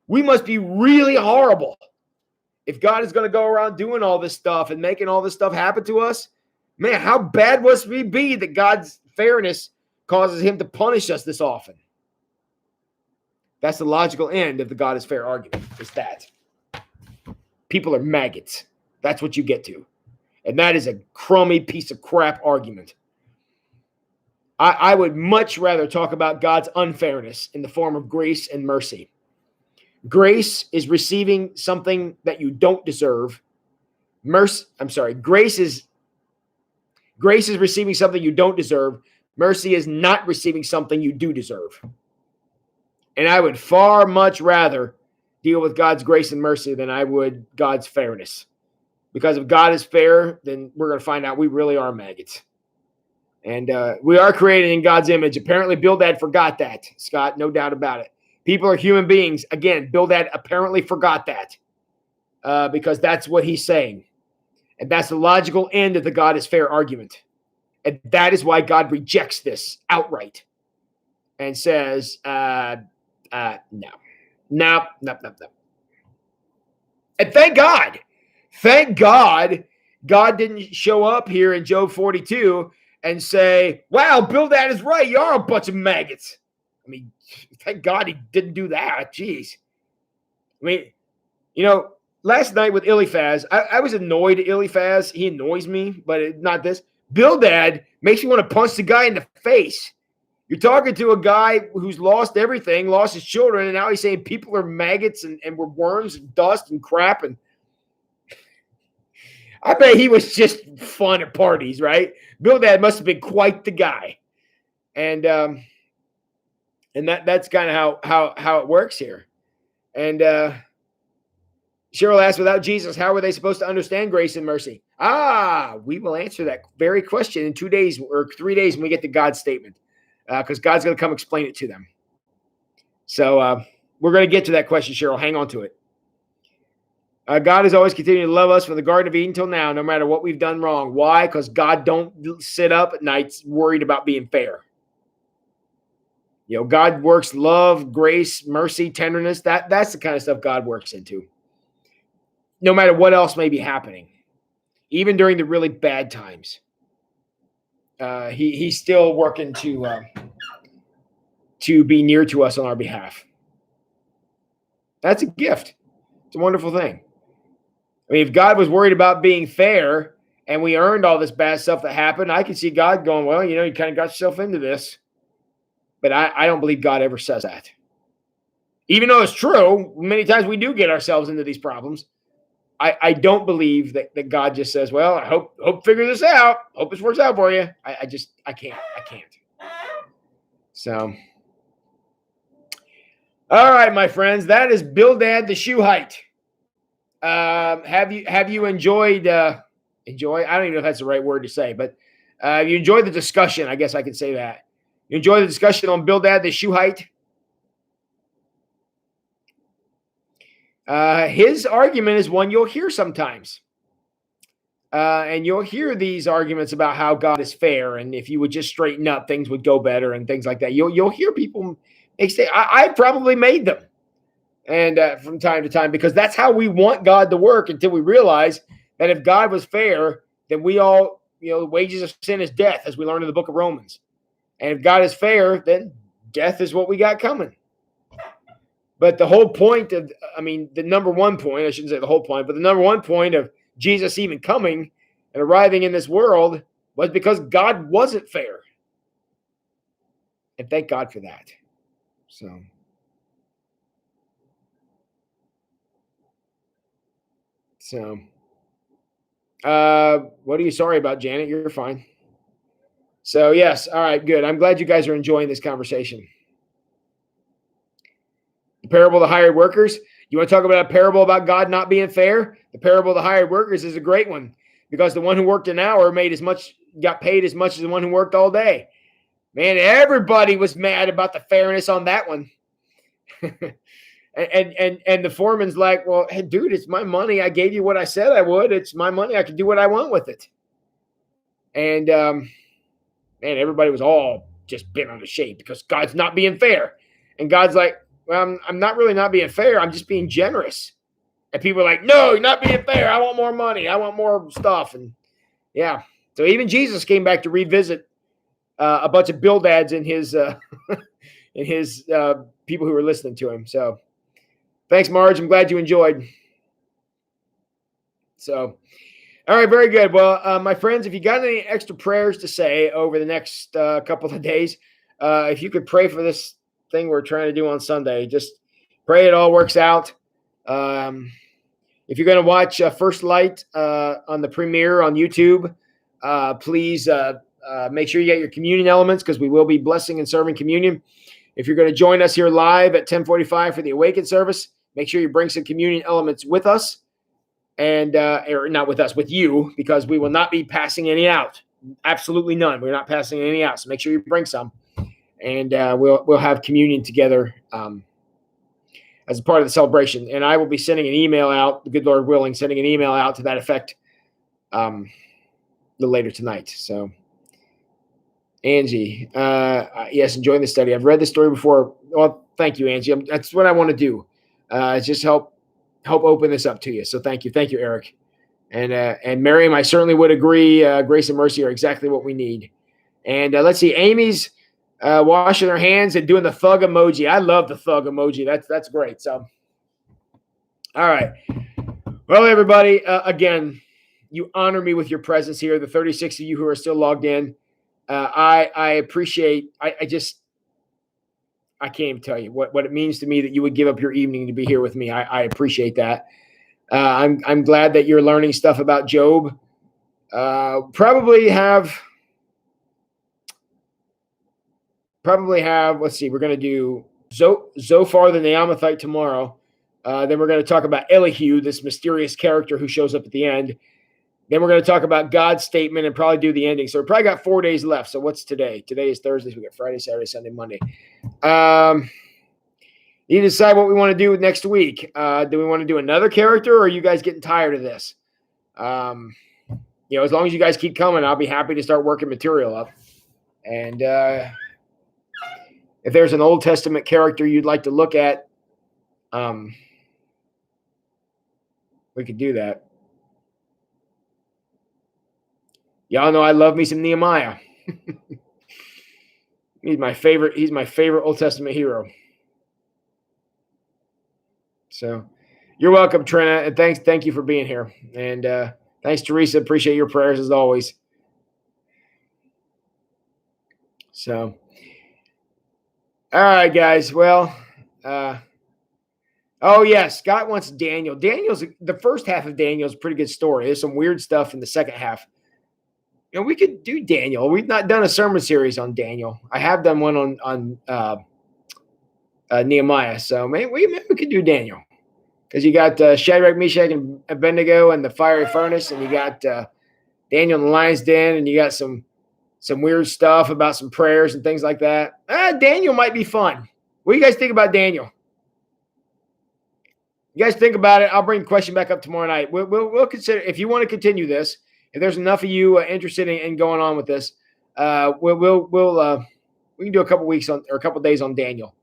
We must be really horrible. If God is going to go around doing all this stuff and making all this stuff happen to us, man, how bad must we be that God's fairness causes him to punish us this often? That's the logical end of the God is fair argument. It's that. People are maggots. That's what you get to. And that is a crummy piece of crap argument. I would much rather talk about God's unfairness in the form of grace and mercy. Grace is receiving something that you don't deserve. Grace is receiving something you don't deserve. Mercy is not receiving something you do deserve. And I would far much rather deal with God's grace and mercy than I would God's fairness. Because if God is fair, then we're going to find out we really are maggots. And we are created in God's image. Apparently, Bildad forgot that, Scott, no doubt about it. People are human beings. Again, Bildad apparently forgot that because that's what he's saying. And that's the logical end of the God is fair argument. And that is why God rejects this outright and says, no. And thank God. Thank God didn't show up here in Job 42 and say, wow, Bildad is right. You are a bunch of maggots. I mean, thank God he didn't do that. Jeez. I mean, last night with Eliphaz, I was annoyed at Eliphaz. He annoys me, but not this. Bildad makes me want to punch the guy in the face. You're talking to a guy who's lost everything, lost his children, and now he's saying people are maggots and we're worms and dust and crap. And I bet he was just fun at parties, right? Bildad must have been quite the guy. And that's kind of how it works here. And Cheryl asked, without Jesus, how were they supposed to understand grace and mercy? We will answer that very question in 2 days or 3 days when we get to God's statement, because God's going to come explain it to them. So we're going to get to that question, Cheryl. Hang on to it. God has always continued to love us from the Garden of Eden till now, no matter what we've done wrong. Why? Because God don't sit up at nights worried about being fair. God works love, grace, mercy, tenderness. That's the kind of stuff God works into. No matter what else may be happening, even during the really bad times, he's still working to be near to us on our behalf. That's a gift. It's a wonderful thing. I mean, if God was worried about being fair and we earned all this bad stuff that happened, I could see God going, well, you kind of got yourself into this. But I don't believe God ever says that. Even though it's true, many times we do get ourselves into these problems. I don't believe that God just says, well, I hope figure this out. Hope this works out for you. I can't. So, all right, my friends, that is Bildad the Shuhite. Have you enjoyed, I don't even know if that's the right word to say, but you enjoyed the discussion. I guess I could say that. You enjoy the discussion on Bildad the Shuhite? His argument is one you'll hear sometimes. And you'll hear these arguments about how God is fair, and if you would just straighten up, things would go better and things like that. You'll hear people say, I probably made them. and from time to time, because that's how we want God to work, until we realize that if God was fair, then we all, the wages of sin is death, as we learned in the book of Romans. And if God is fair, then death is what we got coming. But the whole point the number one point, I shouldn't say the whole point, but the number one point of Jesus even coming and arriving in this world was because God wasn't fair. And thank God for that. So, what are you sorry about, Janet? You're fine. So, yes. All right, good. I'm glad you guys are enjoying this conversation. The parable of the hired workers. You want to talk about a parable about God not being fair? The parable of the hired workers is a great one, because the one who worked an hour got paid as much as the one who worked all day. Man, everybody was mad about the fairness on that one. and the foreman's like, well, hey, dude, it's my money. I gave you what I said I would. It's my money. I can do what I want with it. And man, everybody was all just bent out of shape because God's not being fair. And God's like, well, I'm not really not being fair. I'm just being generous. And people are like, no, you're not being fair. I want more money. I want more stuff. And yeah, so even Jesus came back to revisit a bunch of Bildads in his people who were listening to him. So thanks, Marge. I'm glad you enjoyed. So, all right, very good. Well, my friends, if you got any extra prayers to say over the next couple of days, if you could pray for this thing we're trying to do on Sunday, just pray it all works out. If you're going to watch First Light on the premiere on YouTube, please make sure you get your communion elements, because we will be blessing and serving communion. If you're going to join us here live at 10:45 for the Awaken service, make sure you bring some communion elements with us, and or not with us, with you, because we will not be passing any out. Absolutely none. We're not passing any out. So make sure you bring some, and we'll have communion together as a part of the celebration. And I will be sending an email out, the good Lord willing, sending an email out to that effect later tonight. So, Angie, yes, enjoying the study. I've read the story before. Well, thank you, Angie. That's what I want to do. Just help open this up to you. So thank you, Eric, and Miriam. I certainly would agree. Grace and mercy are exactly what we need. And let's see, Amy's washing her hands and doing the thug emoji. I love the thug emoji. That's great. So, all right. Well, everybody, again, you honor me with your presence here. The 36 of you who are still logged in. I appreciate, I can't even tell you what it means to me that you would give up your evening to be here with me. I appreciate that. I'm glad that you're learning stuff about Job. Probably have, let's see, we're going to do Zophar the Naamathite tomorrow. Then we're going to talk about Elihu, this mysterious character who shows up at the end. Then we're going to talk about God's statement and probably do the ending. So we probably got 4 days left. So what's today? Today is Thursday. So we got Friday, Saturday, Sunday, Monday. You decide what we want to do next week. Do we want to do another character, or are you guys getting tired of this? As long as you guys keep coming, I'll be happy to start working material up. And if there's an Old Testament character you'd like to look at, we could do that. Y'all know I love me some Nehemiah. He's my favorite Old Testament hero. So you're welcome, Trina, and thank you for being here. And thanks, Teresa. Appreciate your prayers as always. So, all right, guys. Well, oh yeah, Scott wants Daniel. The first half of Daniel's a pretty good story. There's some weird stuff in the second half. We could do Daniel. We've not done a sermon series on Daniel. I have done one on Nehemiah. So maybe we could do Daniel, because you got Shadrach, Meshach, and Abednego in the fiery furnace, and you got Daniel in the lion's den, and you got some weird stuff about some prayers and things like that. Daniel might be fun. What do you guys think about Daniel? You guys think about it. I'll bring the question back up tomorrow night. We'll consider, if you want to continue this. If there's enough of you interested in going on with this, we can do a couple weeks or a couple days on Daniel,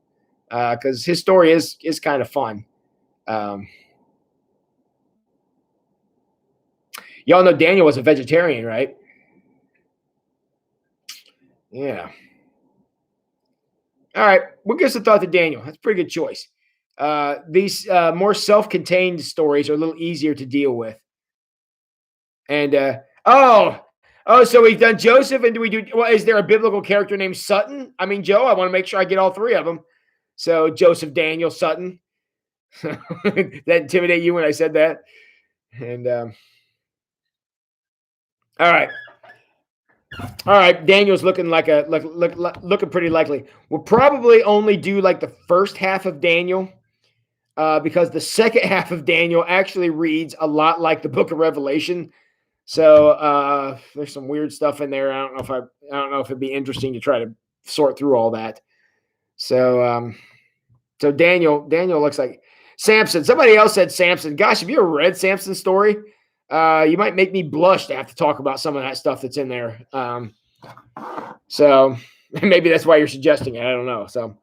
because his story is kind of fun. Y'all know Daniel was a vegetarian, right? Yeah. All right. We'll give some thought to Daniel. That's a pretty good choice. These more self-contained stories are a little easier to deal with. And so we've done Joseph, and do we do? Well, is there a biblical character named Sutton? I mean, Joe, I want to make sure I get all three of them. So Joseph, Daniel, Sutton. That intimidate you when I said that? And all right. All right, Daniel's looking looking pretty likely. We'll probably only do like the first half of Daniel, because the second half of Daniel actually reads a lot like the Book of Revelation. So there's some weird stuff in there. I don't know if it'd be interesting to try to sort through all that. So so Daniel looks like Samson. Somebody else said Samson. Gosh, have you ever read Samson's story? You might make me blush to have to talk about some of that stuff that's in there. So maybe that's why you're suggesting it. I don't know. So, all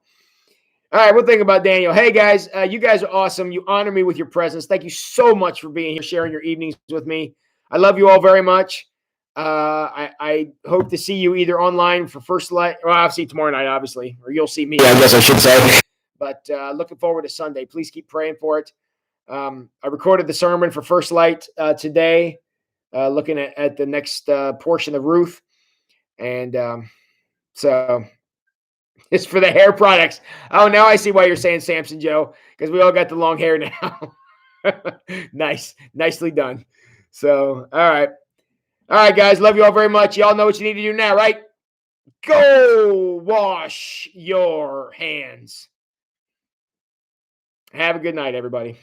right, we'll think about Daniel. Hey guys, you guys are awesome. You honor me with your presence. Thank you so much for being here, sharing your evenings with me. I love you all very much. I hope to see you either online for First Light. Well, I'll see you tomorrow night, obviously, or you'll see me, I guess I should say. But looking forward to Sunday. Please keep praying for it. I recorded the sermon for First Light today, looking at the next portion of Ruth. And so it's for the hair products. Oh, now I see why you're saying Samson, Joe, because we all got the long hair now. Nicely done. So, all right, guys, love you all very much. Y'all know what you need to do now, right? Go wash your hands. Have a good night, everybody.